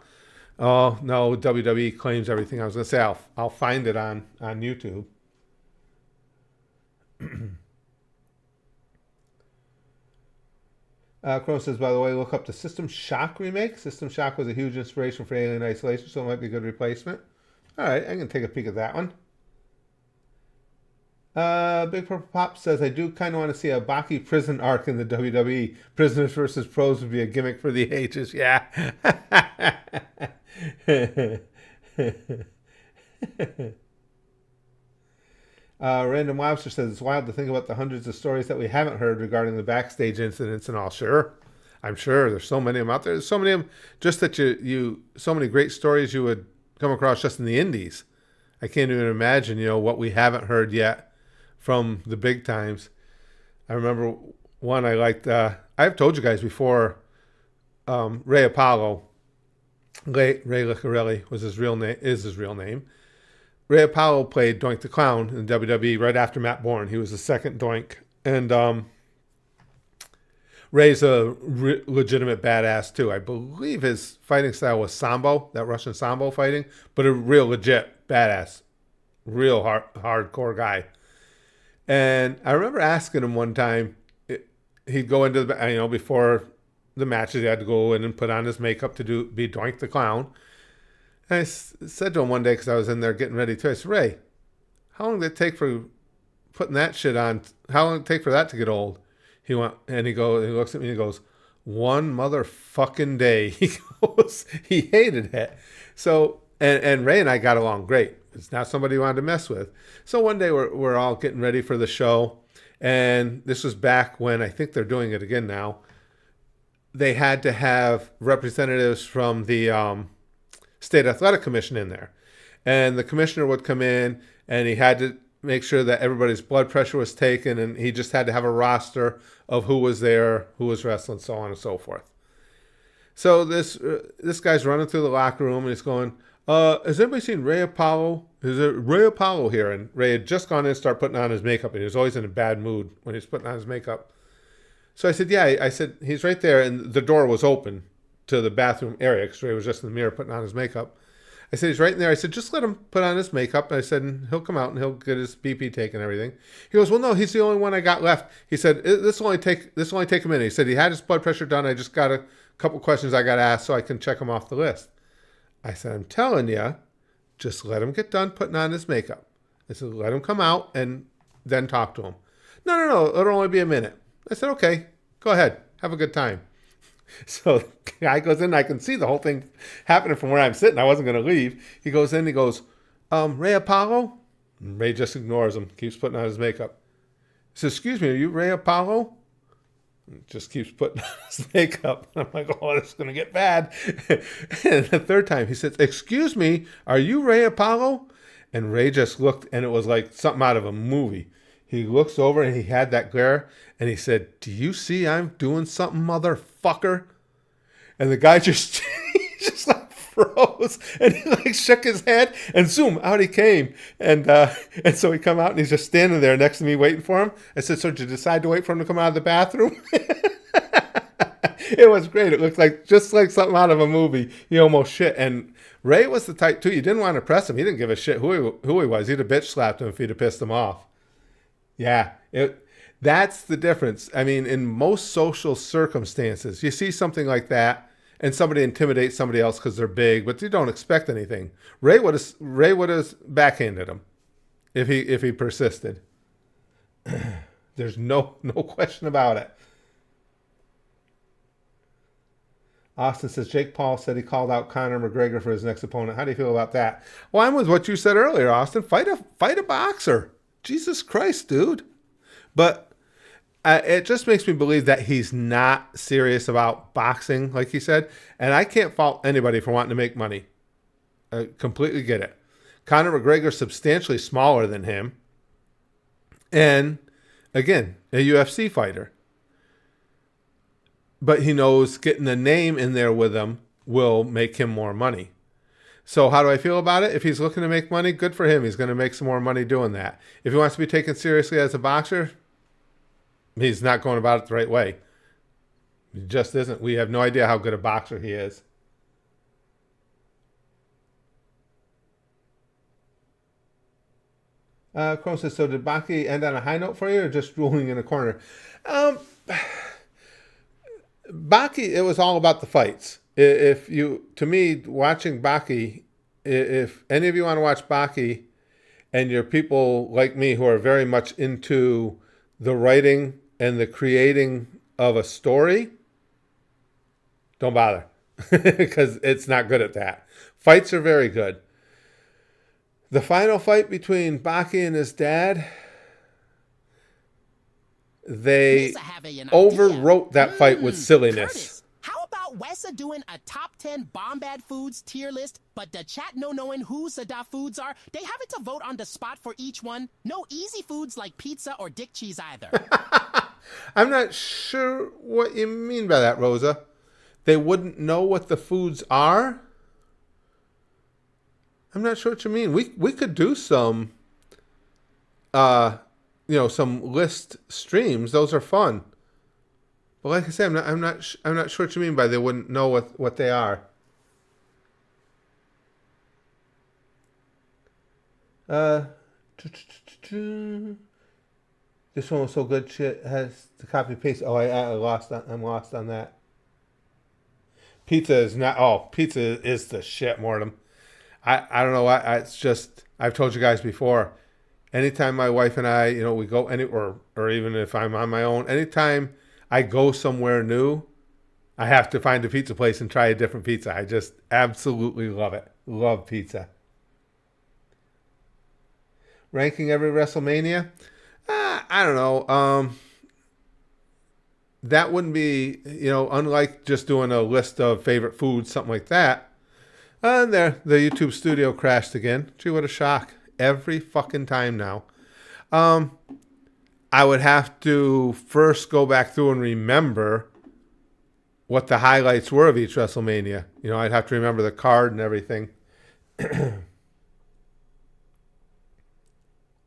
oh no, WWE claims everything. I was gonna say I'll find it on YouTube. Crow says, by the way, look up the System Shock remake. System Shock was a huge inspiration for Alien Isolation, so it might be a good replacement. All right, I can take a peek at that one. Big Purple Pop says, I do kind of want to see a Baki prison arc in the WWE. Prisoners versus pros would be a gimmick for the ages. Yeah. Random Lobster says, it's wild to think about the hundreds of stories that we haven't heard regarding the backstage incidents and all. Sure. I'm sure there's so many of them out there. There's so many of them, just that you so many great stories you would come across just in the indies. I can't even imagine, what we haven't heard yet from the big times. I remember one I liked. I've told you guys before. Ray Apollo, Ray Liccarelli is his real name. Ray Apollo played Doink the Clown in WWE right after Matt Bourne. He was the second Doink, and Ray's a legitimate badass too. I believe his fighting style was Sambo, that Russian Sambo fighting, but a real legit badass, real hardcore guy. And I remember asking him one time, he'd go into the, before the matches, he had to go in and put on his makeup to be Doink the Clown. And I said to him one day, because I was in there getting ready to, I said, Ray, how long did it take for putting that shit on? How long did it take for that to get old? He went, and he looks at me and he goes, one motherfucking day. He goes, he hated it. So, and Ray and I got along great. It's not somebody he wanted to mess with. So one day we're all getting ready for the show. And this was back when, I think they're doing it again now, they had to have representatives from the State Athletic Commission in there. And the commissioner would come in and he had to make sure that everybody's blood pressure was taken, and he just had to have a roster of who was there, who was wrestling, so on and so forth. So this guy's running through the locker room and he's going, has anybody seen Ray Apollo? Is there Ray Apollo here? And Ray had just gone in and started putting on his makeup, and he was always in a bad mood when he was putting on his makeup. So I said, yeah. I said, he's right there, and the door was open to the bathroom area because Ray was just in the mirror putting on his makeup. I said, he's right in there. I said, just let him put on his makeup. And I said, and he'll come out and he'll get his BP taken and everything. He goes, well, no, he's the only one I got left. He said, this will only take a minute. He said he had his blood pressure done. I just got a couple questions I got asked so I can check him off the list. I said, I'm telling you, just let him get done putting on his makeup. I said, let him come out and then talk to him. No, it'll only be a minute. I said, okay, go ahead. Have a good time. So the guy goes in, I can see the whole thing happening from where I'm sitting. I wasn't going to leave. He goes in, he goes, Ray Apollo? And Ray just ignores him, keeps putting on his makeup. He says, excuse me, are you Ray Apollo? And just keeps putting on his makeup. I'm like, oh, this is going to get bad. And the third time he says, excuse me, are you Ray Apollo? And Ray just looked, and it was like something out of a movie. He looks over and he had that glare and he said, do you see I'm doing something, motherfucker? And the guy just, he just like froze and he like shook his head and zoom, out he came. And so he come out and he's just standing there next to me waiting for him. I said, so did you decide to wait for him to come out of the bathroom? It was great. It looked like just like something out of a movie. He almost shit. And Ray was the type too. You didn't want to press him. He didn't give a shit who he was. He'd have bitch slapped him if he'd have pissed him off. Yeah, that's the difference. I mean, in most social circumstances, you see something like that, and somebody intimidates somebody else because they're big, but you don't expect anything. Ray would have backhanded him if he persisted. There's no question about it. Austin says, Jake Paul said he called out Conor McGregor for his next opponent. How do you feel about that? Well, I'm with what you said earlier, Austin. Fight a boxer. Jesus Christ, dude. But it just makes me believe that he's not serious about boxing, like he said. And I can't fault anybody for wanting to make money. I completely get it. Conor McGregor's substantially smaller than him. And, again, a UFC fighter. But he knows getting a name in there with him will make him more money. So how do I feel about it? If he's looking to make money, good for him. He's going to make some more money doing that. If he wants to be taken seriously as a boxer, he's not going about it the right way. He just isn't. We have no idea how good a boxer he is. Chrome says, so did Baki end on a high note for you or just drooling in a corner? Baki, it was all about the fights. If you, to me, watching Baki, if any of you want to watch Baki and you're people like me who are very much into the writing and the creating of a story, don't bother because it's not good at that. Fights are very good. The final fight between Baki and his dad, they overwrote that fight with silliness. Curtis, how about Wessa doing a top 10 bomb bad foods tier list, but the chat no knowing who the foods are, they have it to vote on the spot for each one. No easy foods like pizza or dick cheese either. I'm not sure what you mean by that, Rosa. They wouldn't know what the foods are? I'm not sure what you mean. We could do some, some list streams. Those are fun. But like I said, I'm not sure what you mean by they wouldn't know what they are. This one was so good. Shit has to copy paste. Oh, I'm lost on that. Pizza is not. Oh, pizza is the shit, Mortem. I don't know why. It's just, I've told you guys before, anytime my wife and I, we go or even if I'm on my own, anytime I go somewhere new, I have to find a pizza place and try a different pizza. I just absolutely love it. Love pizza. Ranking every WrestleMania? I don't know. That wouldn't be, unlike just doing a list of favorite foods, something like that. And there, the YouTube studio crashed again. Gee, what a shock. Every fucking time now. I would have to first go back through and remember what the highlights were of each WrestleMania. I'd have to remember the card and everything.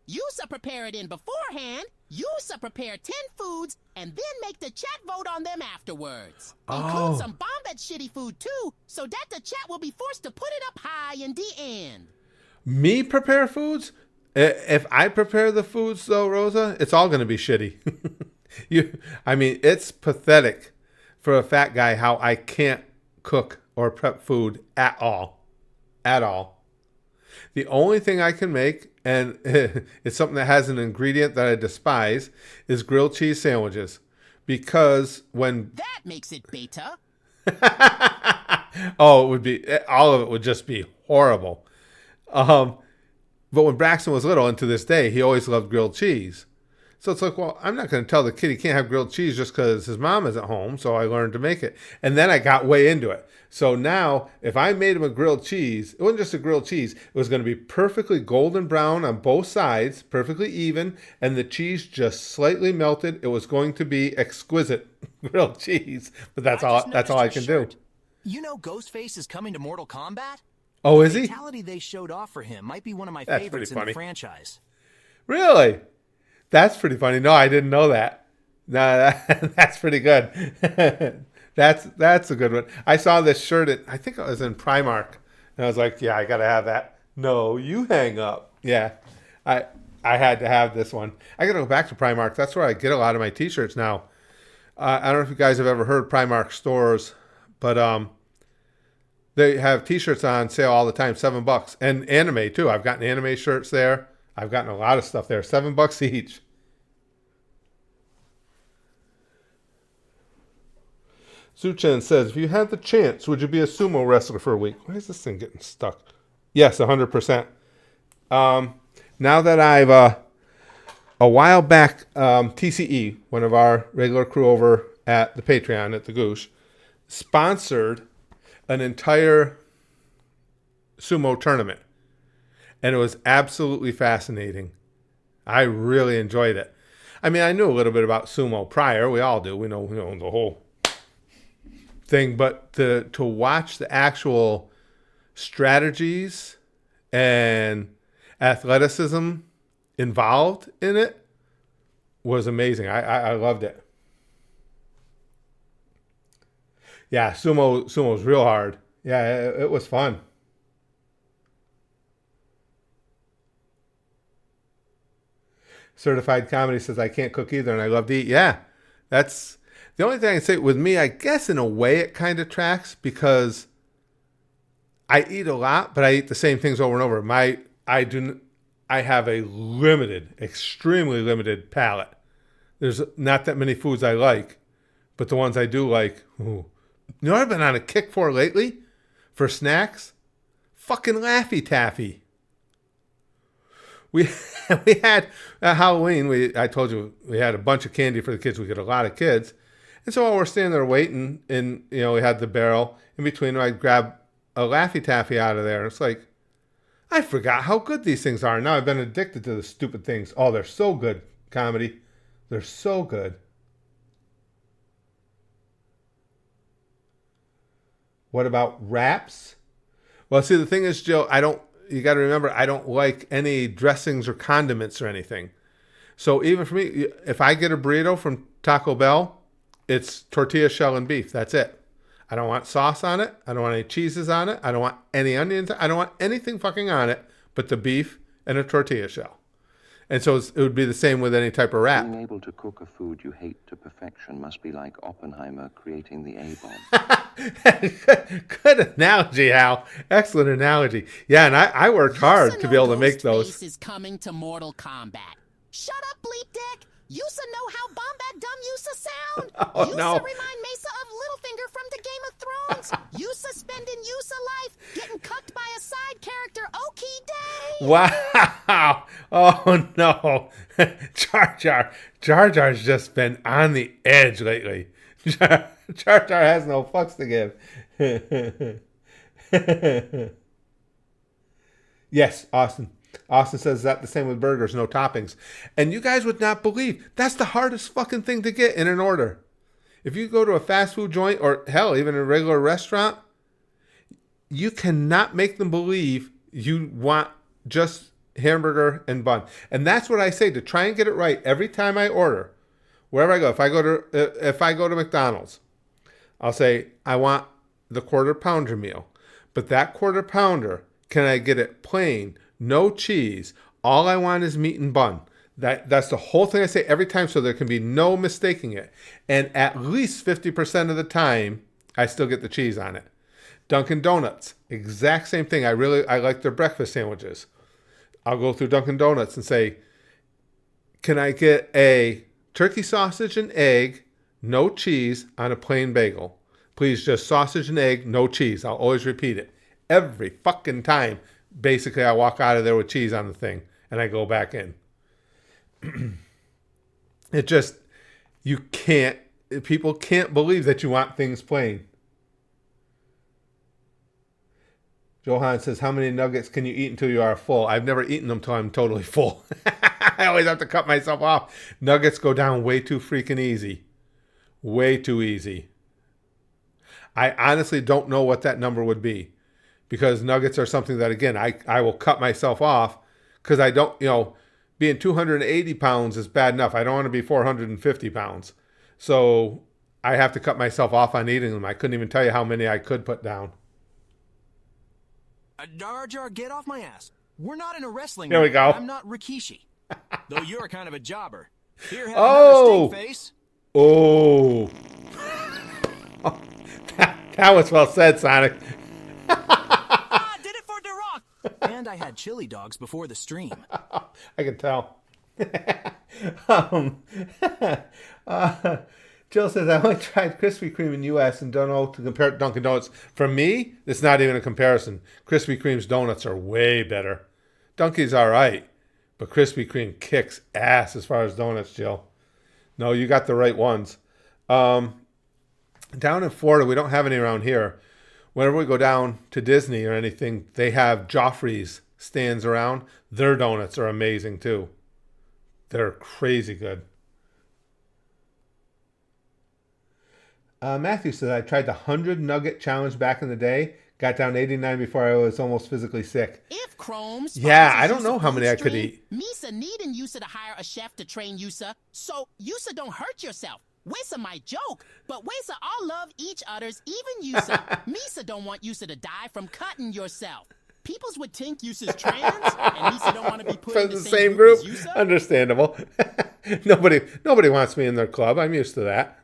You prepare it in beforehand. You prepare 10 foods and then make the chat vote on them afterwards. Include some bomb-at shitty food too, so that the chat will be forced to put it up high in the end. Me prepare foods? If I prepare the foods though, Rosa, it's all going to be shitty. It's pathetic for a fat guy how I can't cook or prep food at all. At all. The only thing I can make, and it's something that has an ingredient that I despise, is grilled cheese sandwiches. Because when... That makes it beta. Oh, it would be... All of it would just be horrible. But when Braxton was little, and to this day, he always loved grilled cheese. So it's like, well, I'm not going to tell the kid he can't have grilled cheese just because his mom isn't home, so I learned to make it. And then I got way into it. So now, if I made him a grilled cheese, it wasn't just a grilled cheese. It was going to be perfectly golden brown on both sides, perfectly even, and the cheese just slightly melted. It was going to be exquisite grilled cheese. But that's all I can do. Ghostface is coming to Mortal Kombat? Oh, is he? The fatality they showed off for him might be one of my favorites in the franchise. Really? That's pretty funny. No, I didn't know that. No, that's pretty good. That's a good one. I saw this shirt I think it was in Primark, and I was like, yeah, I got to have that. No, you hang up. Yeah, I had to have this one. I got to go back to Primark. That's where I get a lot of my T-shirts now. I don't know if you guys have ever heard Primark stores, but they have T-shirts on sale all the time, $7, and anime too. I've gotten anime shirts there. I've gotten a lot of stuff there, $7 each. Suchen says, if you had the chance, would you be a sumo wrestler for a week? Why is this thing getting stuck? Yes, 100%. Now that I've, a while back, TCE, one of our regular crew over at the Patreon at the Goosh, sponsored an entire sumo tournament. And it was absolutely fascinating. I really enjoyed it. I mean, I knew a little bit about sumo prior. We all do. We know the whole thing. But to watch the actual strategies and athleticism involved in it was amazing. I loved it. Yeah, sumo's real hard. Yeah, it was fun. Certified Comedy says, I can't cook either, and I love to eat. Yeah, that's the only thing I can say with me. I guess in a way it kind of tracks because I eat a lot, but I eat the same things over and over. I have a limited, extremely limited palate. There's not that many foods I like, but the ones I do like, ooh. You know what I've been on a kick for lately? For snacks? Fucking Laffy Taffy. We had at Halloween, I told you we had a bunch of candy for the kids. We got a lot of kids. And so while we're standing there waiting, and we had the barrel in between, I'd grab a Laffy Taffy out of there. And it's like, I forgot how good these things are. Now I've been addicted to the stupid things. Oh, they're so good, Comedy. They're so good. What about wraps? Well, see, the thing is, Jill, you got to remember, I don't like any dressings or condiments or anything. So even for me, if I get a burrito from Taco Bell, it's tortilla shell and beef. That's it. I don't want sauce on it. I don't want any cheeses on it. I don't want any onions. I don't want anything fucking on it but the beef and a tortilla shell. And so it would be the same with any type of wrap. Being able to cook a food you hate to perfection must be like Oppenheimer creating the A-bomb. Good analogy, Hal. Excellent analogy. Yeah, and I worked hard to be able to make those. Ghostface is coming to Mortal Kombat. Shut up, Bleep Dick. Yusa know how Bombat Dumb Yusa sound. Oh, Yusa no. remind Mesa of Littlefinger from the Game of Thrones. Yusa spending Yusa life getting cucked by a side character. Okie day. Wow. Oh, no. Jar Jar's just been on the edge lately. Jar Jar has no fucks to give. Yes, Austin. Austin says, is that the same with burgers, no toppings? And you guys would not believe, that's the hardest fucking thing to get in an order. If you go to a fast food joint, or hell, even a regular restaurant, you cannot make them believe you want just hamburger and bun. And that's what I say, to try and get it right every time I order. Wherever I go, if I go to McDonald's, I'll say, I want the quarter pounder meal. But that quarter pounder, can I get it plain, no cheese? All I want is meat and bun. That's the whole thing I say every time, so there can be no mistaking it. And at least 50% of the time, I still get the cheese on it. Dunkin' Donuts, exact same thing. I like their breakfast sandwiches. I'll go through Dunkin' Donuts and say, can I get a turkey sausage and egg, no cheese, on a plain bagel? Please, just sausage and egg, no cheese. I'll always repeat it. Every fucking time. Basically, I walk out of there with cheese on the thing, and I go back in. People can't believe that you want things plain. Johan says, how many nuggets can you eat until you are full? I've never eaten them until I'm totally full. I always have to cut myself off. Nuggets go down way too freaking easy. Way too easy. I honestly don't know what that number would be. Because nuggets are something that, again, I will cut myself off because I don't, being 280 pounds is bad enough. I don't want to be 450 pounds. So I have to cut myself off on eating them. I couldn't even tell you how many I could put down. Jar Jar, get off my ass. We're not in a wrestling There we ring. go. I'm not Rikishi. Though you're kind of a jobber. Here, have Oh! another stink face. Oh. That was well said, Sonic. Did it for The Rock. And I had chili dogs before the stream. I can tell. Jill says, I only tried Krispy Kreme in U.S. and don't know to compare it to Dunkin' Donuts. For me, it's not even a comparison. Krispy Kreme's donuts are way better. Dunkin's all right, but Krispy Kreme kicks ass as far as donuts, Jill. No, you got the right ones. Down in Florida, we don't have any around here. Whenever we go down to Disney or anything, they have Joffrey's stands around. Their donuts are amazing, too. They're crazy good. Matthew says, I tried the 100 nugget challenge back in the day. Got down 89 before I was almost physically sick. If Chrome's Yeah, I don't know how many I could eat. Misa needing Yusa to hire a chef to train Yusa, so Yusa don't hurt yourself. Wesa might joke, but Wesa all love each other's, even Yusa. Misa don't want Yusa to die from cutting yourself. Peoples would think Yusa's trans, and Misa don't want to be put in the same group as Yusa. Understandable. Nobody wants me in their club. I'm used to that.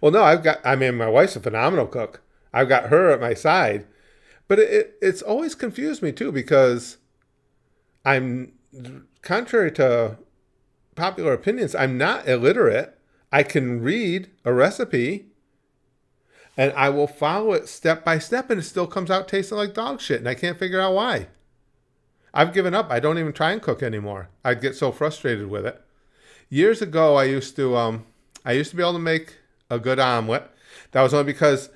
Well, no, my wife's a phenomenal cook. I've got her at my side. But it's always confused me, too, because I'm, contrary to popular opinions, I'm not illiterate. I can read a recipe, and I will follow it step by step, and it still comes out tasting like dog shit, and I can't figure out why. I've given up. I don't even try and cook anymore. I'd get so frustrated with it. Years ago, I used to be able to make a good omelet. That was only because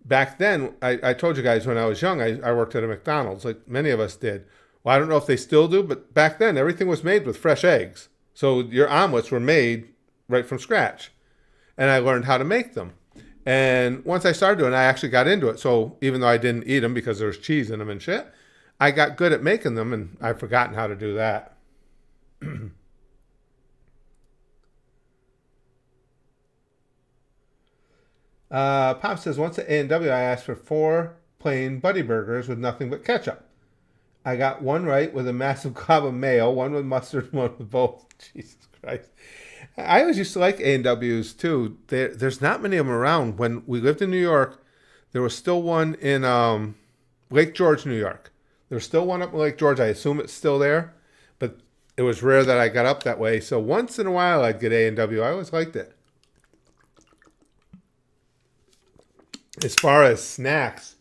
back then, I told you guys when I was young, I worked at a McDonald's, like many of us did. Well, I don't know if they still do, but back then, everything was made with fresh eggs. So your omelets were made right from scratch. And I learned how to make them. And once I started doing it, I actually got into it. So even though I didn't eat them because there was cheese in them and shit, I got good at making them, and I've forgotten how to do that. Pop says, once at A&W, I asked for 4 plain Buddy Burgers with nothing but ketchup. I got one right with a massive glob of mayo, one with mustard, one with both. Jesus Christ. I always used to like A&Ws, too. There's not many of them around. When we lived in New York, there was still one in Lake George, New York. There's still one up in Lake George. I assume it's still there, but it was rare that I got up that way. So once in a while, I'd get A&W. I always liked it. As far as snacks,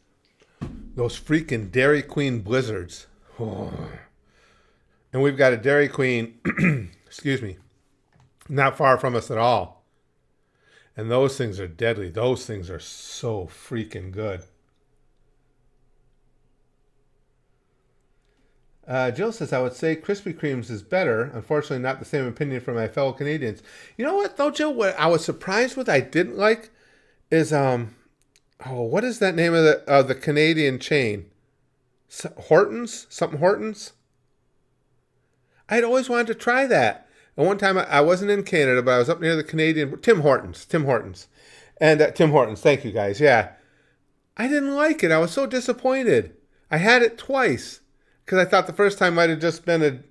those freaking Dairy Queen Blizzards. Oh. And we've got a Dairy Queen, excuse me, not far from us at all. And those things are deadly. Those things are so freaking good. Jill says, I would say Krispy Kreme's is better. Unfortunately, not the same opinion from my fellow Canadians. You know what, though, Jill? What I was surprised with, I didn't like, is, what is that name of the Canadian chain? Hortons? Something Hortons? I'd always wanted to try that. And one time, I wasn't in Canada, but I was up near the Canadian... Tim Hortons. And Tim Hortons, thank you, guys. Yeah. I didn't like it. I was so disappointed. I had it twice. Because I thought the first time might have just been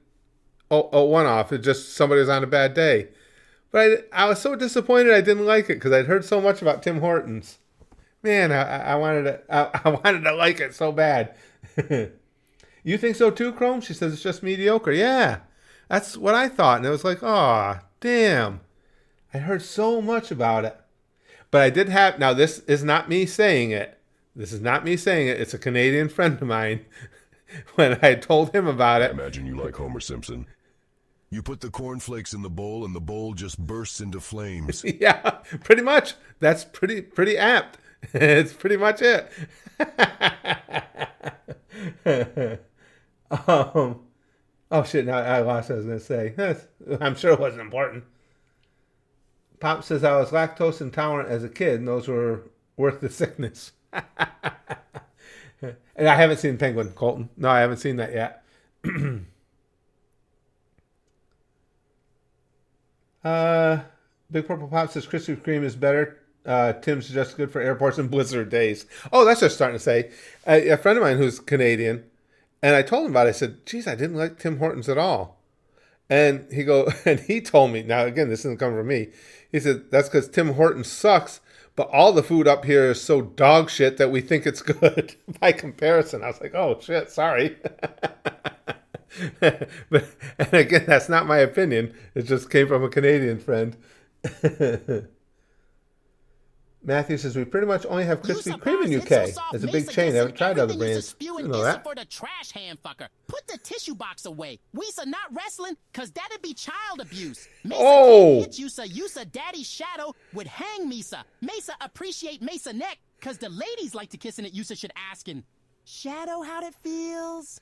a one-off. It just somebody was on a bad day. But I was so disappointed I didn't like it because I'd heard so much about Tim Hortons. Man, I wanted to like it so bad. You think so too, Chrome? She says it's just mediocre. Yeah, that's what I thought. And it was like, oh, damn. I heard so much about it. But I did have... Now, this is not me saying it. It's a Canadian friend of mine. When I told him about it. I imagine you like Homer Simpson. You put the cornflakes in the bowl, and the bowl just bursts into flames. Yeah, pretty much. That's pretty apt. It's pretty much it. Oh shit! Now I lost what I was gonna say. I'm sure it wasn't important. Pop says I was lactose intolerant as a kid, and those were worth the sickness. And I haven't seen Penguin, Colton. No, I haven't seen that yet. Big Purple Pop says Krispy Kreme is better. Tim's just good for airports and blizzard days. Oh, that's just starting to say. A friend of mine who's Canadian, and I told him about it. I said, geez, I didn't like Tim Hortons at all. And he told me, now again, this isn't coming from me. He said, that's because Tim Hortons sucks. But all the food up here is so dog shit that we think it's good by comparison. I was like, oh, shit, sorry. And again, that's not my opinion. It just came from a Canadian friend. Matthew says, we pretty much only have Krispy Kreme in UK. It's a big chain. I haven't tried other brands. You know that. For the trash hand fucker. Put the tissue box away. Weesa not wrestling, because that'd be child abuse. Mesa can't hit Yusa. Yusa daddy's shadow would hang Mesa. Mesa appreciate Mesa neck, because the ladies like to kiss in it. Yusa should ask him, Shadow, how'd it feels?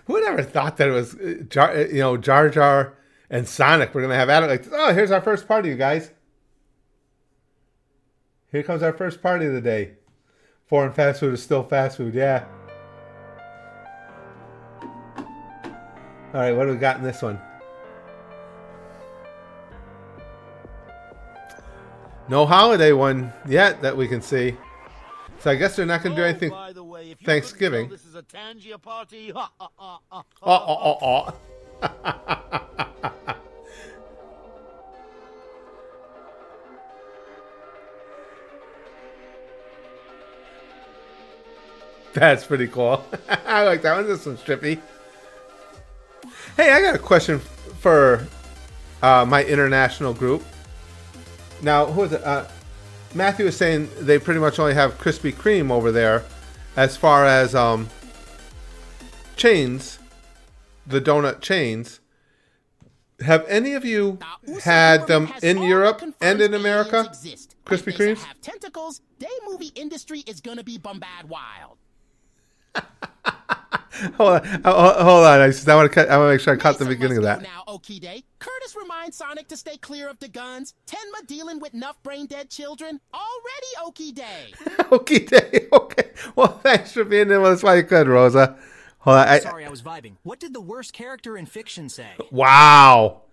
Who ever thought that it was, Jar Jar and Sonic were going to have at it like, oh, here's our first party, you guys. Here comes our first party of the day. Foreign fast food is still fast food, yeah. All right, what do we got in this one? No holiday one yet that we can see. So I guess they're not going to do anything by the way, if you Thanksgiving. couldn't tell, this is a Tangier party. That's pretty cool. I like that one. This one's trippy. Hey, I got a question for my international group. Now, who is it? Matthew was saying they pretty much only have Krispy Kreme over there as far as chains, the donut chains. Have any of you had them in Europe and in America? Krispy Kremes? Have tentacles, day movie industry is gonna be bombard wild. Hold on. I want to make sure I caught the beginning of that. Now, Okey Curtis reminds Sonic to stay clear of the guns. Tenma dealing with enough brain-dead children. Already Okie Day. Okie Day. Okay. Well, thanks for being in with us while you could, Rosa. Hold on. Sorry, I was vibing. What did the worst character in fiction say? Wow.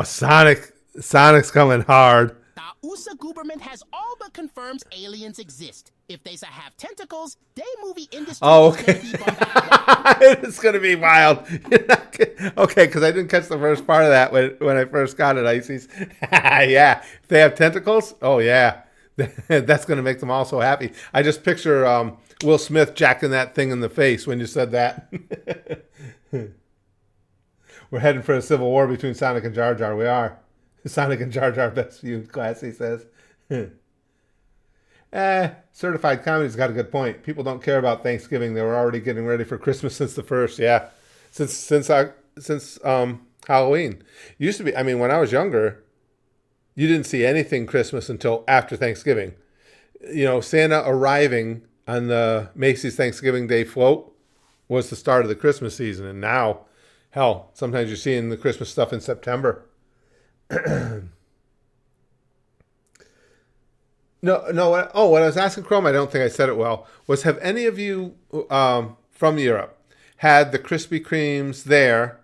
Sonic's coming hard. The USA government has all but confirmed aliens exist. If they have tentacles, day movie industry Oh, is okay. gonna be bombarded. It's going to be wild. Okay, because I didn't catch the first part of that when I first got it, Ices. Yeah. If they have tentacles, oh, yeah. That's going to make them all so happy. I just picture Will Smith jacking that thing in the face when you said that. We're heading for a civil war between Sonic and Jar Jar. We are. Sonic and Jar Jar best viewed class, he says. Certified Comedy's got a good point. People don't care about Thanksgiving. They were already getting ready for Christmas since the first. Yeah, since Halloween. Used to be. I mean, when I was younger, you didn't see anything Christmas until after Thanksgiving. You know, Santa arriving on the Macy's Thanksgiving Day float was the start of the Christmas season. And now, hell, sometimes you're seeing the Christmas stuff in September. No. What I was asking Chrome, I don't think I said it well, was have any of you from Europe had the Krispy Kremes there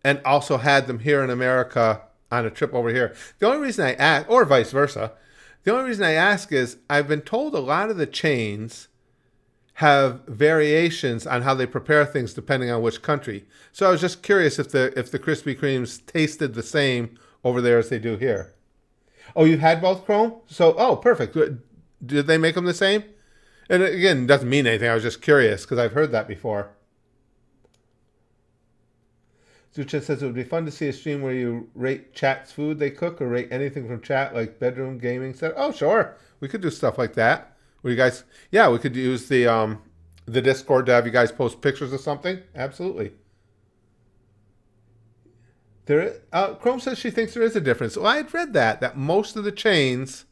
and also had them here in America on a trip over here? The only reason I ask, or vice versa, the only reason I ask is I've been told a lot of the chains have variations on how they prepare things depending on which country. So I was just curious if the Krispy Kremes tasted the same over there as they do here. Oh, you had both, Chrome? So, perfect. Did they make them the same? And again, it doesn't mean anything. I was just curious because I've heard that before. Zuchet says it would be fun to see a stream where you rate chat's food they cook or rate anything from chat like bedroom gaming set. Oh, sure. We could do stuff like that. Where you guys, yeah, we could use the Discord to have you guys post pictures of something. Absolutely. Chrome says she thinks there is a difference. Well, I had read that most of the chains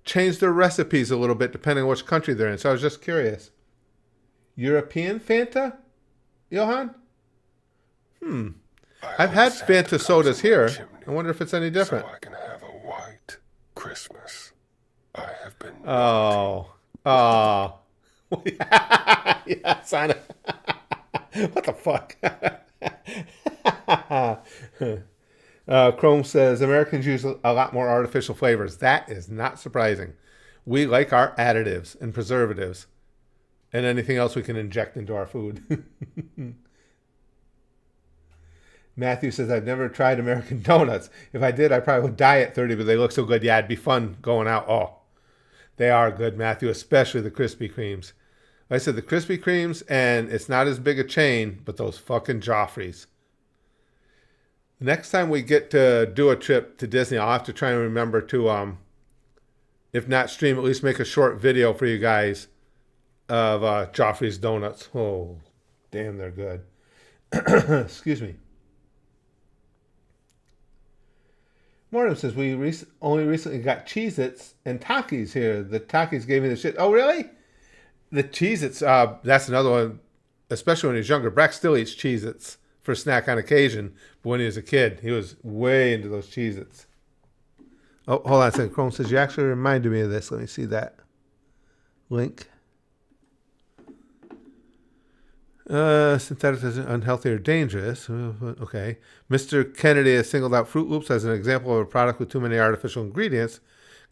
change their recipes a little bit depending on which country they're in. So I was just curious. European Fanta, Johan? I've had Fanta sodas here. I wonder if it's any different. So I can have a white Christmas. I have been. Oh. Yeah, Sonic. What the fuck? Chrome says Americans use a lot more artificial flavors. That is not surprising. We like our additives and preservatives and anything else we can inject into our food. Matthew says, I've never tried American donuts. If I did, I probably would die at 30, but they look so good. Yeah, it'd be fun going out. Oh, they are good, Matthew, especially the Krispy Kremes. Like I said, the Krispy Kremes, and it's not as big a chain, but those fucking Joffreys. Next time we get to do a trip to Disney, I'll have to try and remember to, if not stream, at least make a short video for you guys of Joffrey's Donuts. Oh, damn, they're good. Excuse me. Mortem says, we only recently got Cheez-Its and Takis here. The Takis gave me the shit. Oh, really? The Cheez-Its, that's another one, especially when he was younger. Brack still eats Cheez-Its for a snack on occasion, but when he was a kid, he was way into those Cheez-Its. Oh, hold on a second. Chrome says, you actually reminded me of this. Let me see that link. Synthetic is unhealthy or dangerous. Okay. Mr. Kennedy has singled out Fruit Loops as an example of a product with too many artificial ingredients,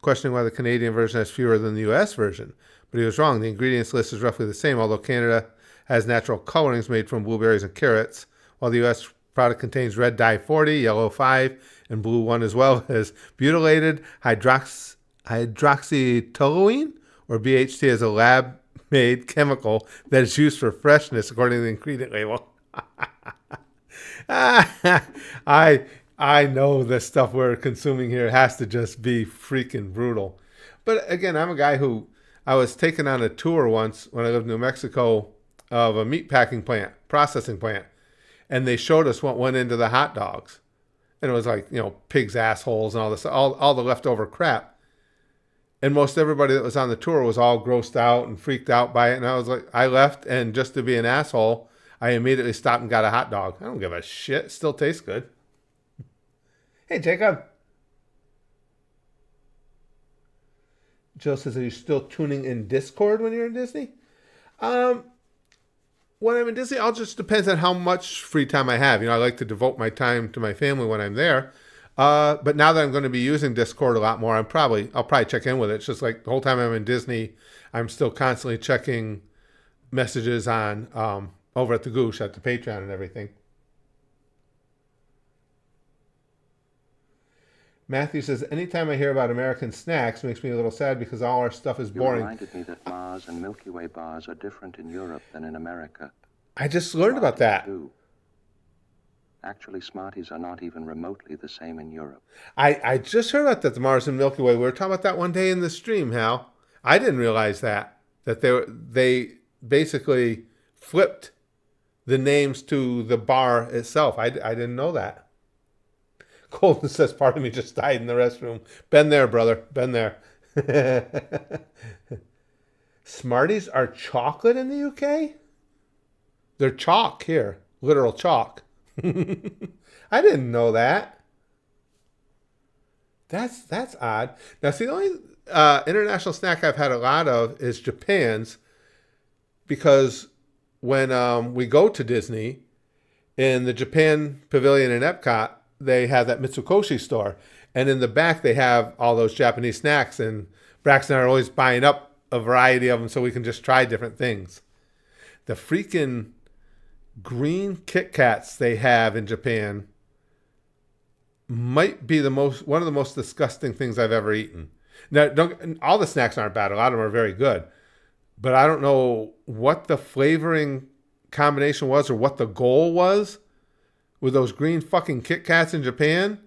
questioning why the Canadian version has fewer than the U.S. version. But he was wrong. The ingredients list is roughly the same, although Canada has natural colorings made from blueberries and carrots, while the U.S. product contains red dye 40, yellow 5, and blue 1, as well as butylated hydroxytoluene, or BHT, as a lab-made chemical that is used for freshness, according to the ingredient label. I know the stuff we're consuming here has to just be freaking brutal. But again, I'm a guy who, I was taken on a tour once when I lived in New Mexico of a meat packing plant, processing plant, and they showed us what went into the hot dogs. And it was like, pig's assholes and all this, all the leftover crap. And most everybody that was on the tour was all grossed out and freaked out by it. And I was like, I left, and just to be an asshole, I immediately stopped and got a hot dog. I don't give a shit. It still tastes good. Hey, Jacob. Jill says, are you still tuning in Discord when you're in Disney? When I'm in Disney, it just depends on how much free time I have. I like to devote my time to my family when I'm there. But now that I'm going to be using Discord a lot more, I'll probably check in with it. It's just like the whole time I'm in Disney, I'm still constantly checking messages on over at the Goosh, at the Patreon and everything. Matthew says, anytime I hear about American snacks, it makes me a little sad because all our stuff is boring. You reminded me that Mars and Milky Way bars are different in Europe than in America. I just learned about that. Too. Actually, Smarties are not even remotely the same in Europe. I just heard about that, the Mars and Milky Way. We were talking about that one day in the stream, Hal. I didn't realize that they basically flipped the names to the bar itself. I didn't know that. Colton says, part of me just died in the restroom. Been there, brother. Been there. Smarties are chocolate in the UK? They're chalk here. Literal chalk. I didn't know that. That's odd. Now, see, the only international snack I've had a lot of is Japan's, because when we go to Disney, in the Japan Pavilion in Epcot, they have that Mitsukoshi store. And in the back, they have all those Japanese snacks. And Braxton and I are always buying up a variety of them so we can just try different things. The freaking green Kit Kats they have in Japan might be one of the most disgusting things I've ever eaten. Now, all the snacks aren't bad. A lot of them are very good. But I don't know what the flavoring combination was or what the goal was with those green fucking Kit Kats in Japan.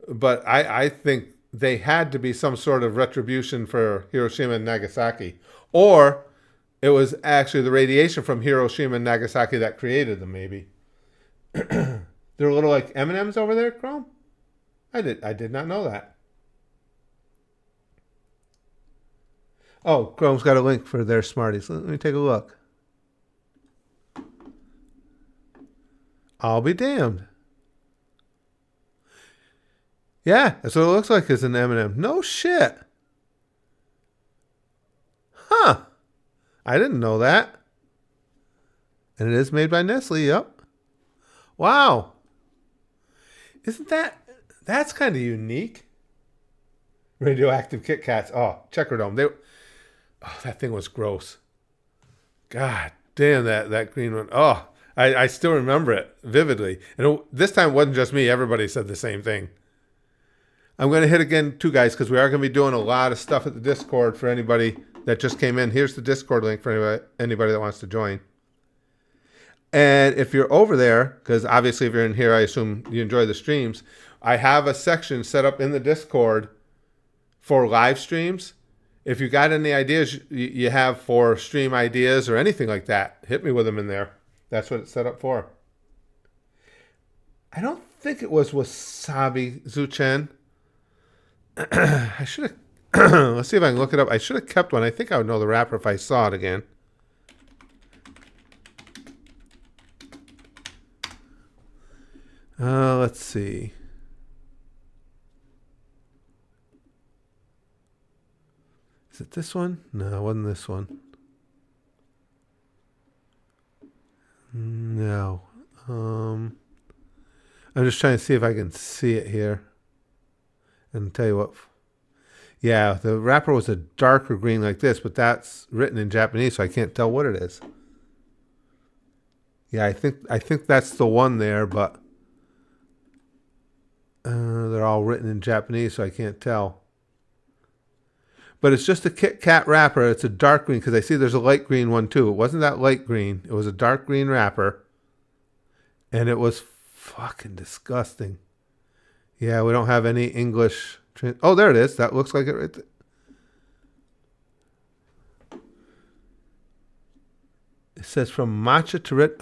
But I think they had to be some sort of retribution for Hiroshima and Nagasaki. Or it was actually the radiation from Hiroshima and Nagasaki that created them, maybe. They're a little like M&Ms over there, Chrome? I did not know that. Oh, Chrome's got a link for their Smarties. Let me take a look. I'll be damned. Yeah, that's what it looks like, is an M&M. No shit. Huh. I didn't know that. And it is made by Nestle, yep. Wow. That's kind of unique. Radioactive Kit Kats. Oh, Checkerdome. That thing was gross. God damn, that green one. Oh, I still remember it vividly. And this time it wasn't just me. Everybody said the same thing. I'm going to hit again, too, guys, because we are going to be doing a lot of stuff at the Discord for anybody that just came in. Here's the Discord link for anybody that wants to join. And if you're over there, because obviously if you're in here, I assume you enjoy the streams, I have a section set up in the Discord for live streams. If you got any ideas you have for stream ideas or anything like that, hit me with them in there. That's what it's set up for. I don't think it was wasabi, Zuchen. I should have... Let's see if I can look it up. I should have kept one. I think I would know the wrapper if I saw it again. Let's see. Is it this one? No, it wasn't this one. No. I'm just trying to see if I can see it here. And tell you what. Yeah, the wrapper was a darker green like this, but that's written in Japanese, so I can't tell what it is. Yeah, I think that's the one there, but they're all written in Japanese, so I can't tell. But it's just a Kit Kat wrapper. It's a dark green, because I see there's a light green one too. It wasn't that light green. It was a dark green wrapper. And it was fucking disgusting. Yeah, we don't have any English. Oh, there it is. That looks like it right there. It says from matcha to red.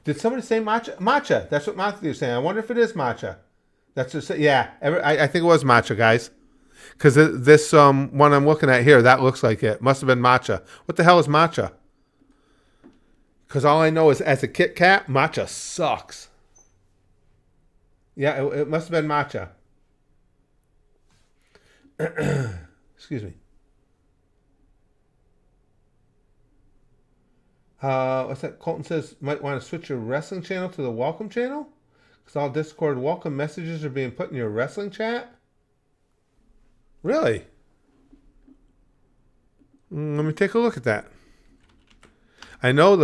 Did somebody say matcha? Matcha. That's what Matthew was saying. I wonder if it is matcha. That's just, yeah. I think it was matcha, guys. Because this one I'm looking at here, that looks like it. Must have been matcha. What the hell is matcha? Because all I know is as a Kit Kat, matcha sucks. Yeah, it must have been matcha. Excuse me. What's that? Colton says, might want to switch your wrestling channel to the welcome channel? Because all Discord welcome messages are being put in your wrestling chat? Really? Let me take a look at that. I know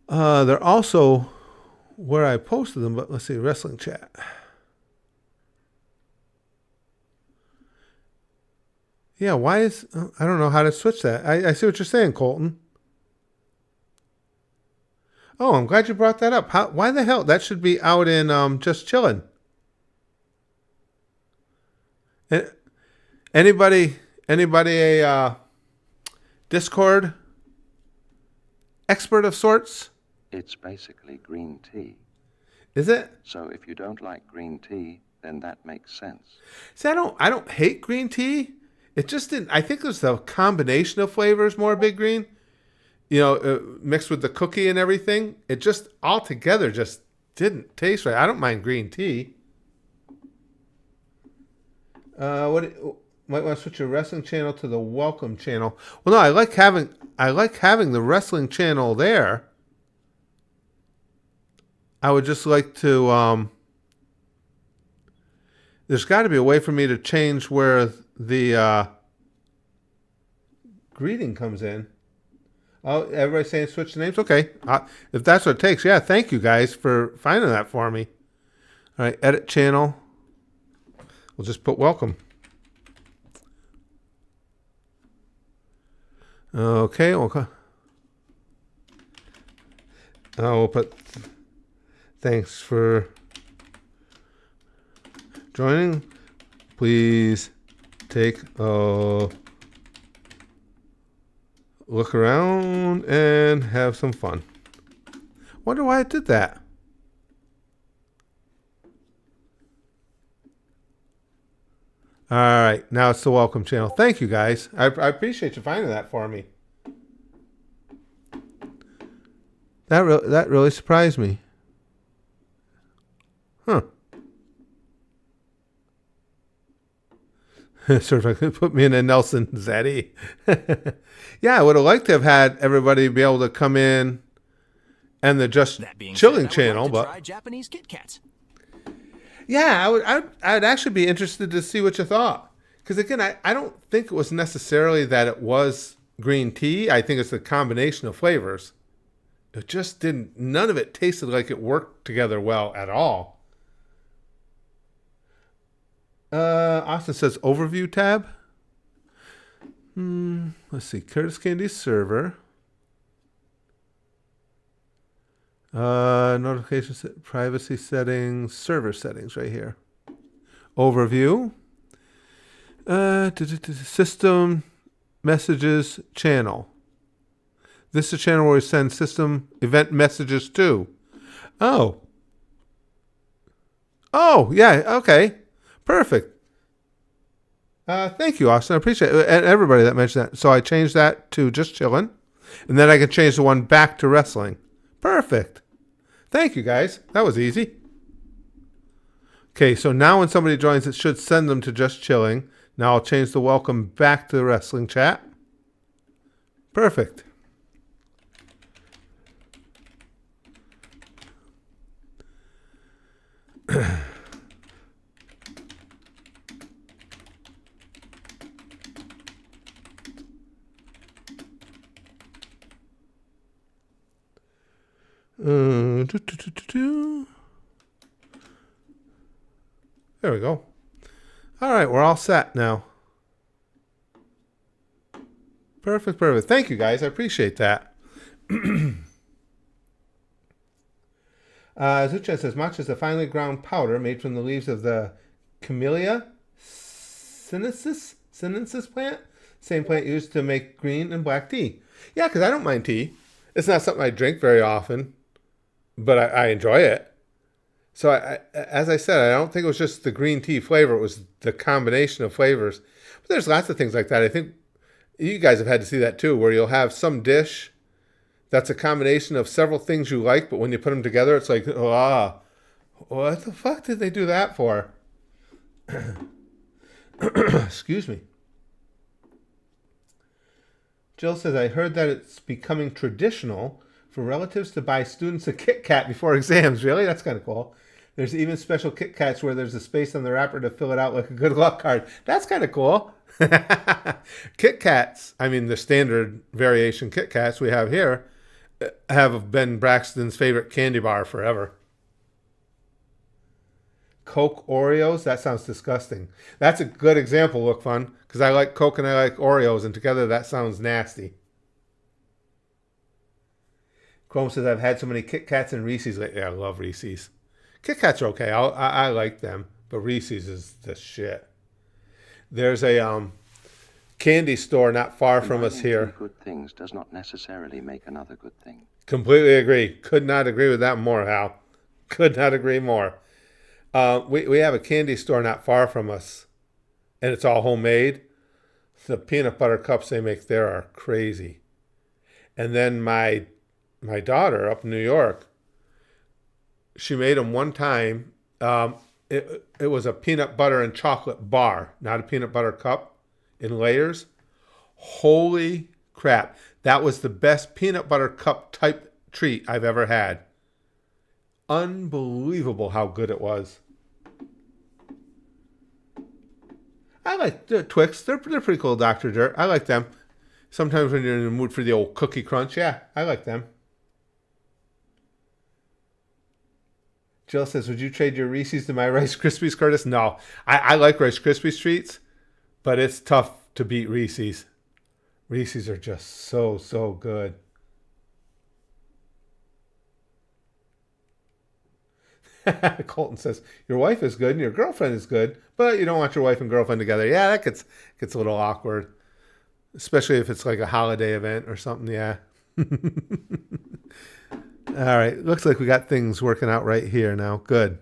they're also where I posted them, but let's see, wrestling chat. Yeah, why is... I don't know how to switch that. I see what you're saying, Colton. Oh, I'm glad you brought that up. Why the hell? That should be out in Just Chillin'. Anybody a Discord expert of sorts? It's basically green tea. Is it? So if you don't like green tea, then that makes sense. See, I don't hate green tea. It just didn't. I think it was the combination of flavors more Big Green. You know, mixed with the cookie and everything. It just altogether just didn't taste right. I don't mind green tea. Might want to switch your wrestling channel to the welcome channel. Well, no, I like having the wrestling channel there. I would just like to. There's got to be a way for me to change where the greeting comes in. Oh, everybody's saying switch the names? Okay. If that's what it takes, yeah, thank you guys for finding that for me. All right, edit channel. We'll just put welcome. Okay, we'll put thanks for joining. Please take a look around and have some fun. Wonder why it did that. All right, now it's the welcome channel. Thank you, guys. I appreciate you finding that for me. That really surprised me. Huh. Sort of put me in a Nelson Zaddy. Yeah, I would have liked to have had everybody be able to come in and the Just Chilling channel, but try Japanese Kit Kats. Yeah, I'd actually be interested to see what you thought. Because again, I don't think it was necessarily that it was green tea. I think it's a combination of flavors. It just didn't, none of it tasted like it worked together well at all. Austin says overview tab. Let's see, Curtis Candy server. Notifications, privacy settings, server settings right here. Overview. System messages channel. This is a channel where we send system event messages to. Oh, yeah, okay. Perfect. Thank you, Austin. I appreciate it. And everybody that mentioned that. So I changed that to Just Chillin'. And then I can change the one back to wrestling. Perfect. Thank you, guys. That was easy. Okay, so now when somebody joins, it should send them to Just Chilling. Now I'll change the welcome back to the wrestling chat. Perfect. There we go. All right, we're all set now. Perfect. Thank you, guys. I appreciate that. Zucha says, matcha is a finely ground powder made from the leaves of the Camellia sinensis plant. Same plant used to make green and black tea. Yeah, because I don't mind tea. It's not something I drink very often, but I enjoy it. So, as I said, I don't think it was just the green tea flavor. It was the combination of flavors. But there's lots of things like that. I think you guys have had to see that too, where you'll have some dish that's a combination of several things you like, but when you put them together, it's like, what the fuck did they do that for? Excuse me. Jill says, I heard that it's becoming traditional for relatives to buy students a Kit Kat before exams. Really? That's kind of cool. There's even special Kit Kats where there's a space on the wrapper to fill it out like a good luck card. That's kind of cool. Kit Kats, I mean the standard variation Kit Kats we have here, have been Braxton's favorite candy bar forever. Coke Oreos? That sounds disgusting. That's a good example, Look Fun, because I like Coke and I like Oreos, and together that sounds nasty. Chrome says, I've had so many Kit Kats and Reese's lately. I love Reese's. Kit Kats are okay. I like them, but Reese's is the shit. There's a candy store not far from us here. Two good things does not necessarily make another good thing. Completely agree. Could not agree with that more, Hal. Could not agree more. We have a candy store not far from us, and it's all homemade. The peanut butter cups they make there are crazy. And then my daughter up in New York, she made them one time. It was a peanut butter and chocolate bar, not a peanut butter cup, in layers. Holy crap. That was the best peanut butter cup type treat I've ever had. Unbelievable how good it was. I like the Twix. They're pretty cool, Dr. Dirt. I like them. Sometimes when you're in the mood for the old cookie crunch, yeah, I like them. Jill says, would you trade your Reese's to my Rice Krispies, Curtis? No. I like Rice Krispies treats, but it's tough to beat Reese's. Reese's are just so good. Colton says, your wife is good and your girlfriend is good, but you don't want your wife and girlfriend together. Yeah, that gets a little awkward, especially if it's like a holiday event or something, yeah. All right, looks like we got things working out right here now. Good.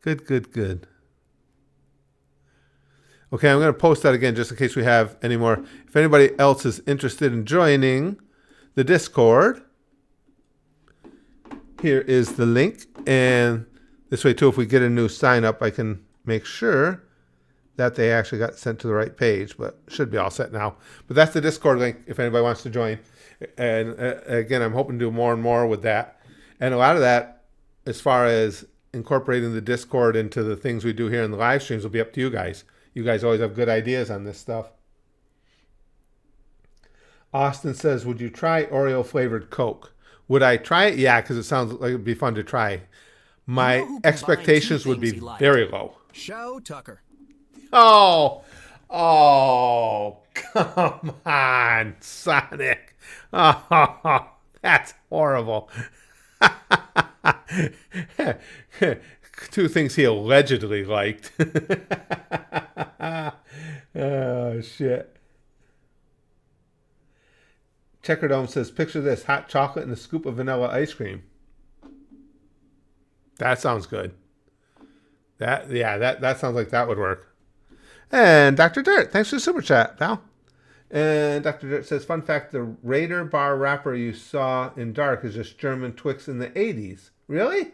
Good. Okay, I'm going to post that again just in case we have any more. If anybody else is interested in joining the Discord, here is the link. And this way, too, if we get a new sign up, I can make sure that they actually got sent to the right page, but should be all set now. But that's the Discord link if anybody wants to join. And again, I'm hoping to do more and more with that. And a lot of that, as far as incorporating the Discord into the things we do here in the live streams, will be up to you guys. You guys always have good ideas on this stuff. Austin says, would you try Oreo flavored Coke? Would I try it? Yeah, because it sounds like it'd be fun to try. My expectations would be very low. Show Tucker. Oh, come on, Sonic. Oh, that's horrible. Two things he allegedly liked. Oh, shit. Checkerdome says, picture this, hot chocolate and a scoop of vanilla ice cream. That sounds good. That sounds like that would work. And Dr. Dirt, thanks for the super chat, pal. And Dr. Dirt says, fun fact, the Raider bar wrapper you saw in dark is just German Twix in the 80s. Really?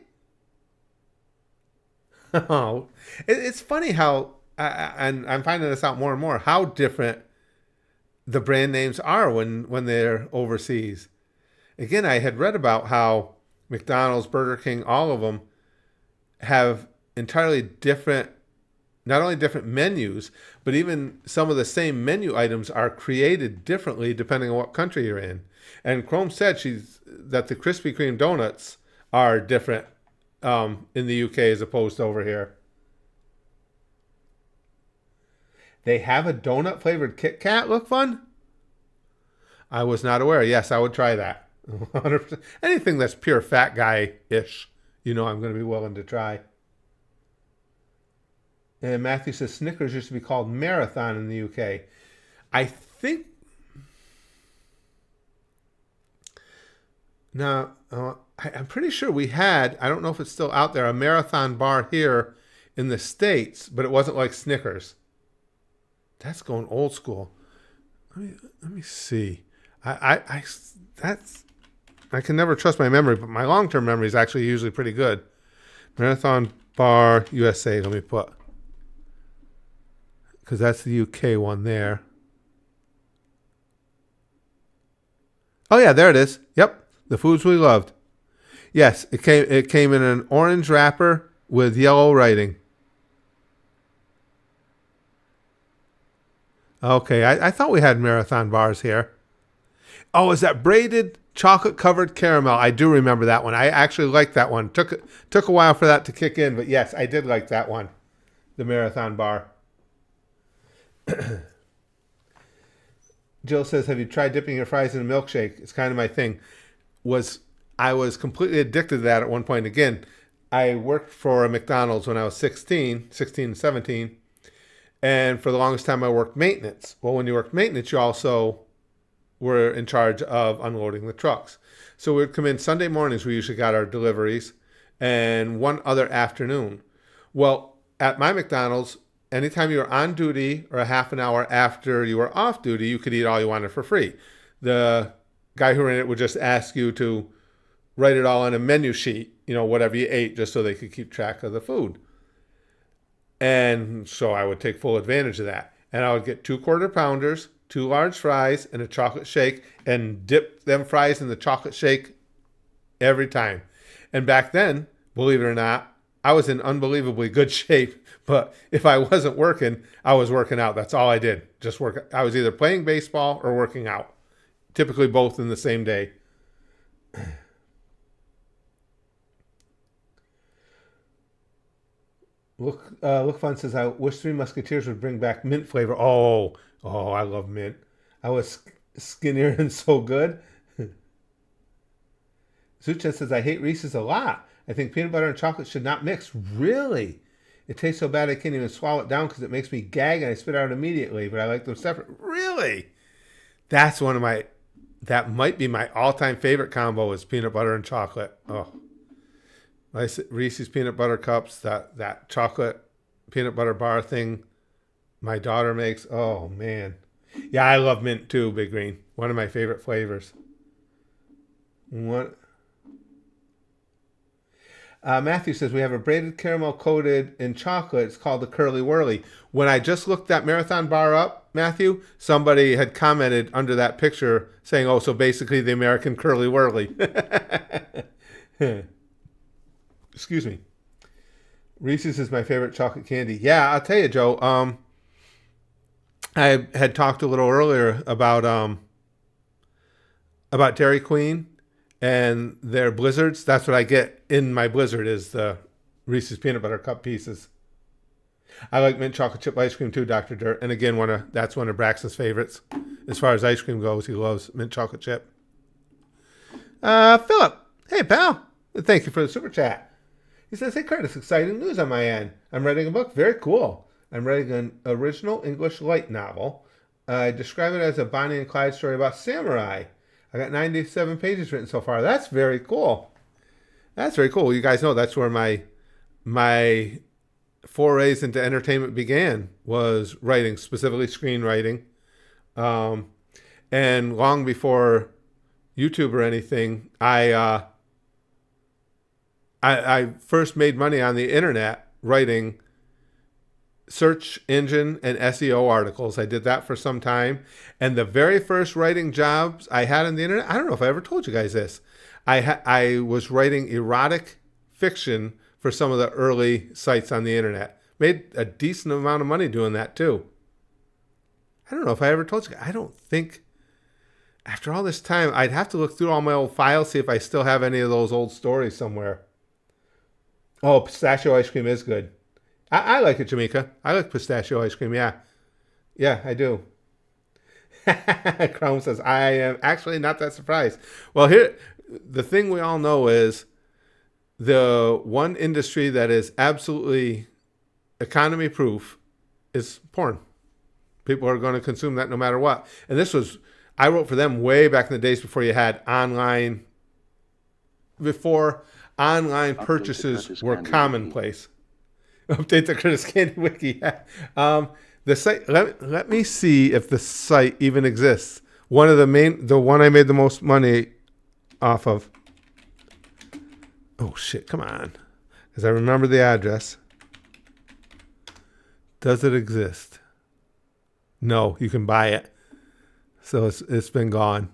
Oh, it's funny how and I'm finding this out more and more, how different the brand names are when they're overseas. Again, I had read about how McDonald's, Burger King, all of them have entirely different, not only different menus, but even some of the same menu items are created differently depending on what country you're in. And Chrome said that the Krispy Kreme donuts are different in the UK as opposed to over here. They have a donut flavored Kit Kat. Look fun. I was not aware. Yes, I would try that. 100%. Anything that's pure fat guy-ish, I'm going to be willing to try. And Matthew says Snickers used to be called Marathon in the UK. I think... Now, I'm pretty sure we had, I don't know if it's still out there, a Marathon bar here in the States, but it wasn't like Snickers. That's going old school. Let me see. I can never trust my memory, but my long-term memory is actually usually pretty good. Marathon Bar USA, let me put. Because that's the UK one there. Oh yeah, there it is. Yep, the foods we loved. Yes, it came in an orange wrapper with yellow writing. Okay, I thought we had Marathon bars here. Oh, is that braided chocolate-covered caramel? I do remember that one. I actually liked that one. Took a while for that to kick in, but yes, I did like that one. The Marathon bar. Jill says, have you tried dipping your fries in a milkshake? It's kind of my thing. I was completely addicted to that at one point. Again, I worked for a McDonald's when I was 16, 17. And for the longest time, I worked maintenance. Well, when you worked maintenance, you also were in charge of unloading the trucks. So we'd come in Sunday mornings. We usually got our deliveries, and one other afternoon. Well, at my McDonald's, anytime you were on duty or a half an hour after you were off duty, you could eat all you wanted for free. The guy who ran it would just ask you to write it all on a menu sheet, whatever you ate, just so they could keep track of the food. And so I would take full advantage of that. And I would get 2 quarter pounders, 2 large fries, and a chocolate shake, and dip them fries in the chocolate shake every time. And back then, believe it or not, I was in unbelievably good shape. But if I wasn't working, I was working out. That's all I did. Just work. I was either playing baseball or working out. Typically both in the same day. Look Fun says, I wish Three Musketeers would bring back mint flavor. Oh, I love mint. I was skinnier and so good. Zuchen says, I hate Reese's a lot. I think peanut butter and chocolate should not mix. Really? It tastes so bad I can't even swallow it down because it makes me gag and I spit out immediately, but I like them separate. Really? That's that might be my all-time favorite combo is peanut butter and chocolate. Oh. Reese's peanut butter cups, that chocolate peanut butter bar thing my daughter makes. Oh, man. Yeah, I love mint too, Big Green. One of my favorite flavors. Matthew says, we have a braided caramel coated in chocolate. It's called the Curly Whirly. When I just looked that Marathon bar up, Matthew, somebody had commented under that picture saying, oh, so basically the American Curly Whirly. Excuse me. Reese's is my favorite chocolate candy. Yeah, I'll tell you, Joe. I had talked a little earlier about Dairy Queen and their blizzards. That's what I get in my blizzard is the Reese's peanut butter cup pieces. I like mint chocolate chip ice cream too, Dr. Dirt. And again, that's one of Braxton's favorites. As far as ice cream goes, he loves mint chocolate chip. Philip. Hey, pal. Thank you for the super chat. He says, hey, Curtis, exciting news on my end. I'm writing a book. Very cool. I'm writing an original English light novel. I describe it as a Bonnie and Clyde story about samurai. I got 97 pages written so far. That's very cool. That's very cool. You guys know that's where my forays into entertainment began, was writing, specifically screenwriting. And long before YouTube or anything, I first made money on the internet writing search engine and SEO articles. I did that for some time. And the very first writing jobs I had on the internet, I don't know if I ever told you guys this. I was writing erotic fiction for some of the early sites on the internet. Made a decent amount of money doing that too. I don't know if I ever told you. I don't think, after all this time, I'd have to look through all my old files, see if I still have any of those old stories somewhere. Oh, pistachio ice cream is good. I like it, Jamaica. I like pistachio ice cream, yeah. Yeah, I do. Chrome says, I am actually not that surprised. Well, here, the thing we all know is the one industry that is absolutely economy proof is porn. People are going to consume that no matter what. And this was, I wrote for them way back in the days before online purchases were commonplace. Update the Curtis Candy Wiki. The site, let me see if the site even exists. The one I made the most money off of. Oh shit, come on. Because I remember the address. Does it exist? No, you can buy it. So it's been gone.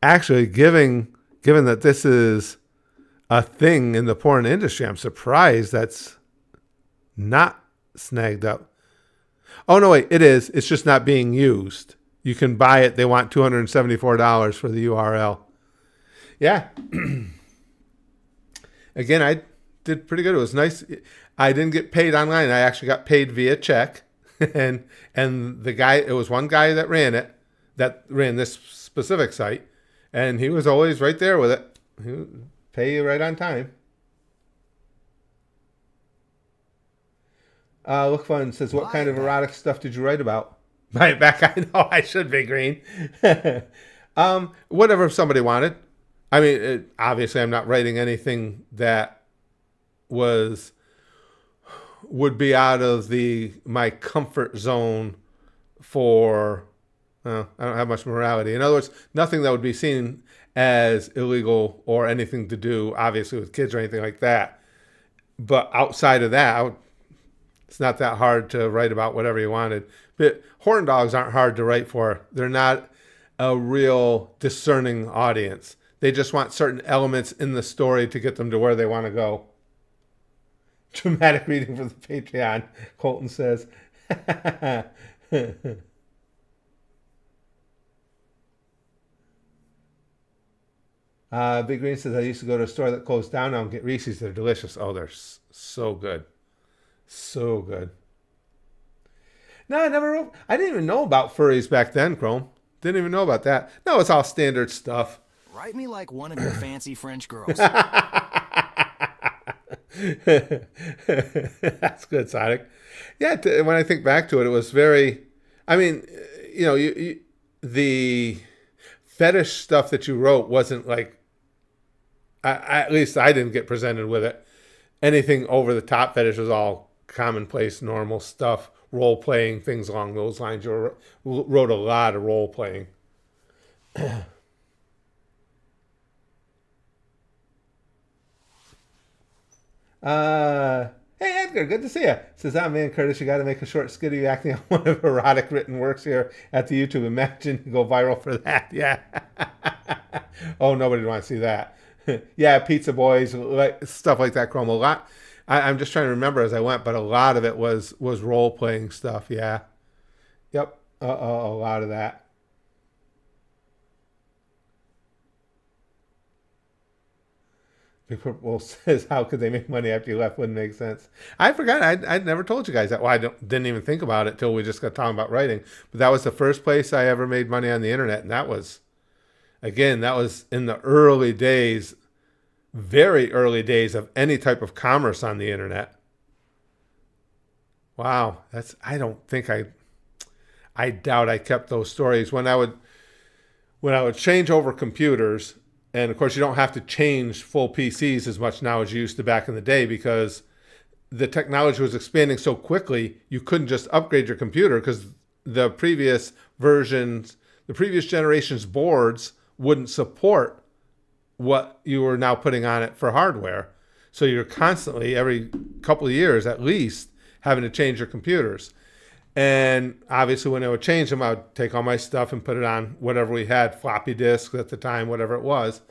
Actually, given that this is a thing in the porn industry, I'm surprised that's not snagged up. Oh, no, wait, it is. It's just not being used. You can buy it. They want $274 for the URL. Yeah. Again, I did pretty good. It was nice. I didn't get paid online. I actually got paid via check. and the guy, it was one guy that ran this specific site. And he was always right there with it. He would pay you right on time. Look Fun says, what kind of erotic stuff did you write about? Buy it back. I know I should be green. Whatever somebody wanted. I mean, obviously I'm not writing anything that would be out of my comfort zone for, I don't have much morality. In other words, nothing that would be seen as illegal or anything to do, obviously, with kids or anything like that. But outside of that, it's not that hard to write about whatever you wanted. But horn dogs aren't hard to write for. They're not a real discerning audience. They just want certain elements in the story to get them to where they want to go. Dramatic reading from the Patreon, Colton says. Big Green says, I used to go to a store that closed down now and get Reese's. They're delicious. Oh, they're so good. So good. No, I didn't even know about furries back then, Chrome. Didn't even know about that. No, it's all standard stuff. Write me like one of your fancy French girls. That's good, Sonic. Yeah, when I think back to it, it was very, I mean, the fetish stuff that you wrote wasn't like, at least I didn't get presented with it. Anything over the top fetish was all commonplace, normal stuff, role playing, things along those lines. You wrote a lot of role playing. Hey Edgar, good to see you. Says, man, Curtis, you got to make a short skit of you acting on one of erotic written works here at the YouTube. Imagine you go viral for that. Yeah. Oh, nobody would want to see that. Yeah, Pizza Boys, stuff like that, Chrome. A lot. I'm just trying to remember as I went, but a lot of it was role playing stuff. Yeah. Yep. A lot of that. Big Purple says, how could they make money after you left? Wouldn't make sense. I forgot. I'd never told you guys that. Well, I didn't even think about it till we just got talking about writing. But that was the first place I ever made money on the internet. And that was in the early days, very early days of any type of commerce on the internet. Wow. I doubt I kept those stories. When I would change over computers, and of course, you don't have to change full PCs as much now as you used to back in the day because the technology was expanding so quickly, you couldn't just upgrade your computer because the previous generation's boards wouldn't support what you were now putting on it for hardware. So you're constantly, every couple of years at least, having to change their computers. And obviously when they would change them, I would take all my stuff and put it on whatever we had, floppy disks at the time, whatever it was,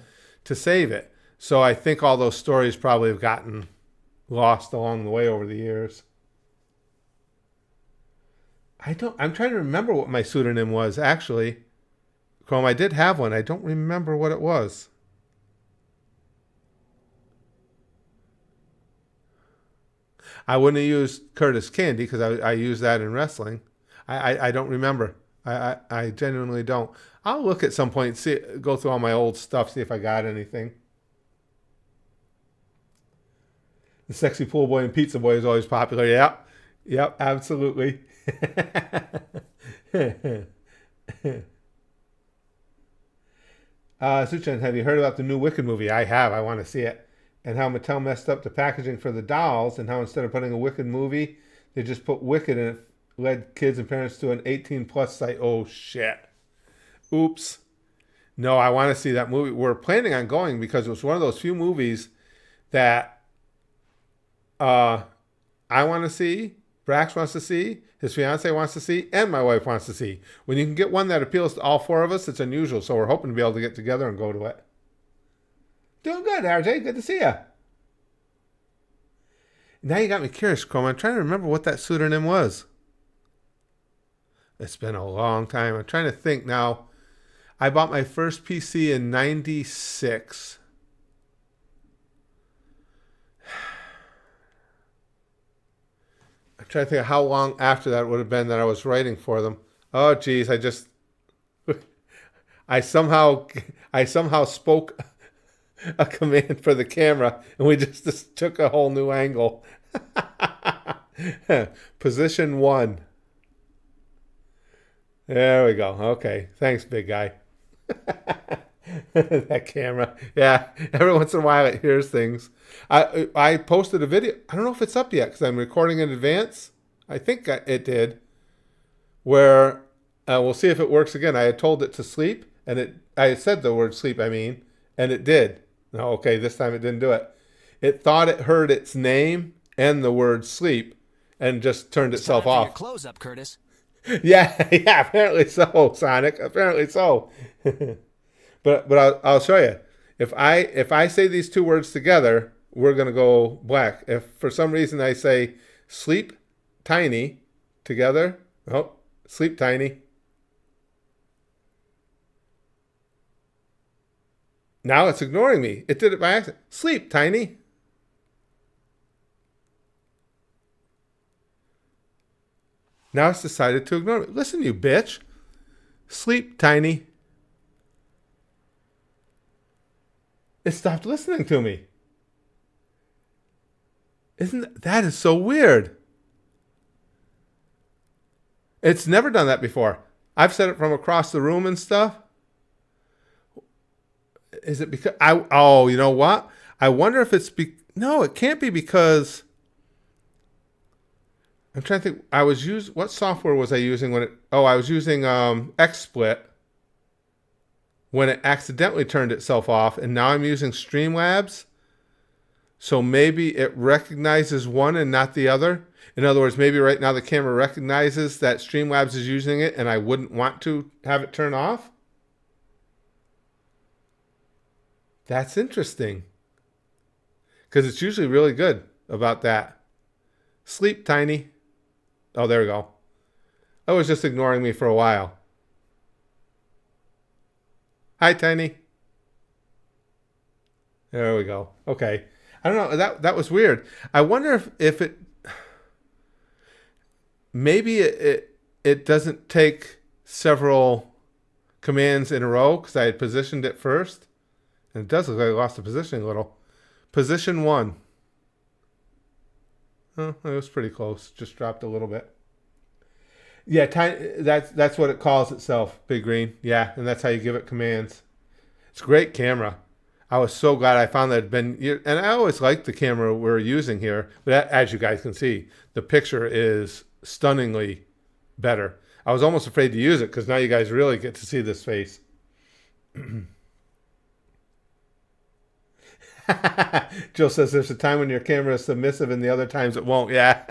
to save it. So I think all those stories probably have gotten lost along the way over the years. I'm trying to remember what my pseudonym was, actually. Chrome, I did have one. I don't remember what it was. I wouldn't have used Curtis Candy because I used that in wrestling. I don't remember. I genuinely don't. I'll look at some point, go through all my old stuff, see if I got anything. The sexy pool boy and pizza boy is always popular. Yep, absolutely. Suchan, have you heard about the new Wicked movie? I have. I want to see it. And how Mattel messed up the packaging for the dolls, and how instead of putting a Wicked movie, they just put Wicked, and it led kids and parents to an 18-plus site. Oh, shit. Oops. No, I want to see that movie. We're planning on going because it was one of those few movies that I want to see, Brax wants to see, his fiance wants to see, and my wife wants to see. When you can get one that appeals to all four of us, it's unusual. So we're hoping to be able to get together and go to it. Doing good, RJ. Good to see you. Now you got me curious, Chrome. I'm trying to remember what that pseudonym was. It's been a long time. I'm trying to think now. I bought my first PC in 96. I'm trying to think of how long after that would have been that I was writing for them. Oh, geez. I somehow spoke a command for the camera, and we just took a whole new angle. Position 1. There we go. Okay. Thanks, big guy. That camera. Yeah. Every once in a while it hears things. I posted a video. I don't know if it's up yet because I'm recording in advance. I think it did. Where we'll see if it works again. I had told it to sleep, and I had said the word sleep, and it did. No, okay, this time it didn't do it. It thought it heard its name and the word sleep and just turned itself off. Your close up, Curtis. Yeah, apparently so, Sonic. Apparently so. But I'll show you. If I say these two words together, we're gonna go black. If for some reason I say sleep tiny together, sleep tiny. Now it's ignoring me. It did it by accident. Sleep tiny. Now it's decided to ignore me. Listen, you bitch. Sleep tiny. It stopped listening to me. That is so weird? It's never done that before. I've said it from across the room and stuff. Is it because you know what? I wonder if it's no, it can't be because I'm trying to think. What software was I using I was using XSplit when it accidentally turned itself off, and now I'm using Streamlabs. So maybe it recognizes one and not the other. In other words, maybe right now the camera recognizes that Streamlabs is using it and I wouldn't want to have it turn off. That's interesting. Because it's usually really good about that. Sleep tiny. Oh, there we go. It was just ignoring me for a while. Hi, Tiny. There we go. Okay. I don't know. That was weird. I wonder if it... Maybe it doesn't take several commands in a row because I had positioned it first. And it does look like I lost the positioning a little. Position 1. Oh, it was pretty close. Just dropped a little bit. Yeah, that's what it calls itself, Big Green. Yeah, and that's how you give it commands. It's a great camera. I was so glad I found that it'd been... And I always liked the camera we're using here. But as you guys can see, the picture is stunningly better. I was almost afraid to use it because now you guys really get to see this face. Jill says there's a time when your camera is submissive and the other times it won't. Yeah.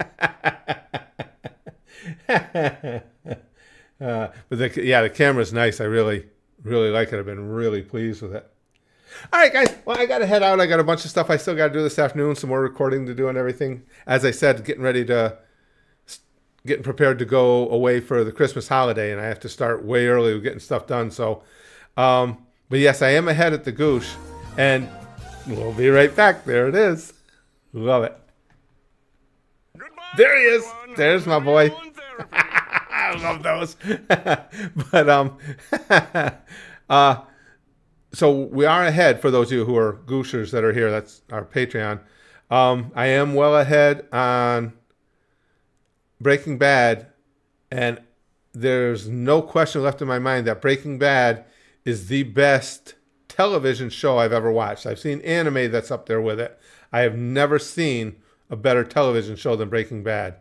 The camera's nice. I really, really like it. I've been really pleased with it. All right, guys. Well, I got to head out. I got a bunch of stuff I still got to do this afternoon. Some more recording to do and everything. As I said, getting prepared to go away for the Christmas holiday, and I have to start way early with getting stuff done. So, but yes, I am ahead at the Goosh, and we'll be right back. There it is. Love it. There he is. There's my boy. I love those. But so we are ahead for those of you who are Gooshers that are here. That's our Patreon. I am well ahead on Breaking Bad, and there's no question left in my mind that Breaking Bad is the best television show I've ever watched. I've seen anime that's up there with it. I have never seen a better television show than Breaking Bad,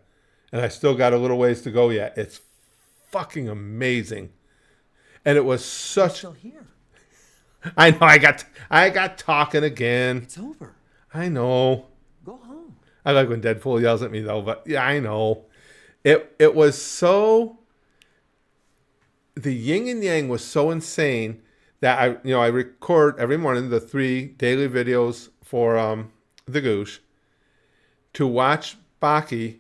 and I still got a little ways to go yet. It's fucking amazing, and it was such. Still here. I know. I got talking again. It's over. I know. Go home. I like when Deadpool yells at me though, but yeah, I know. It was so. The yin and yang was so insane that I record every morning the 3 daily videos for the Goosh, to watch Baki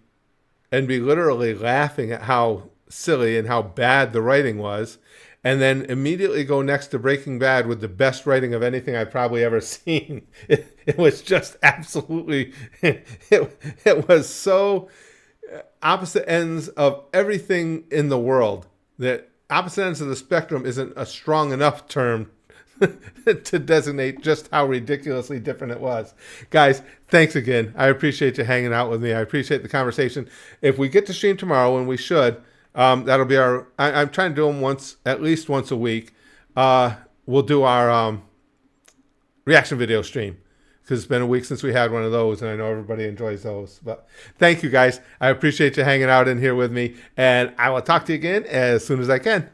and be literally laughing at how silly and how bad the writing was, and then immediately go next to Breaking Bad with the best writing of anything I've probably ever seen. It was just absolutely, it was so opposite ends of everything in the world that opposite ends of the spectrum isn't a strong enough term to designate just how ridiculously different it was. Guys, thanks again. I appreciate you hanging out with me. I appreciate the conversation. If we get to stream tomorrow, and we should, that'll be I'm trying to do them at least once a week. We'll do our reaction video stream, because it's been a week since we had one of those, and I know everybody enjoys those. But thank you, guys. I appreciate you hanging out in here with me, and I will talk to you again as soon as I can.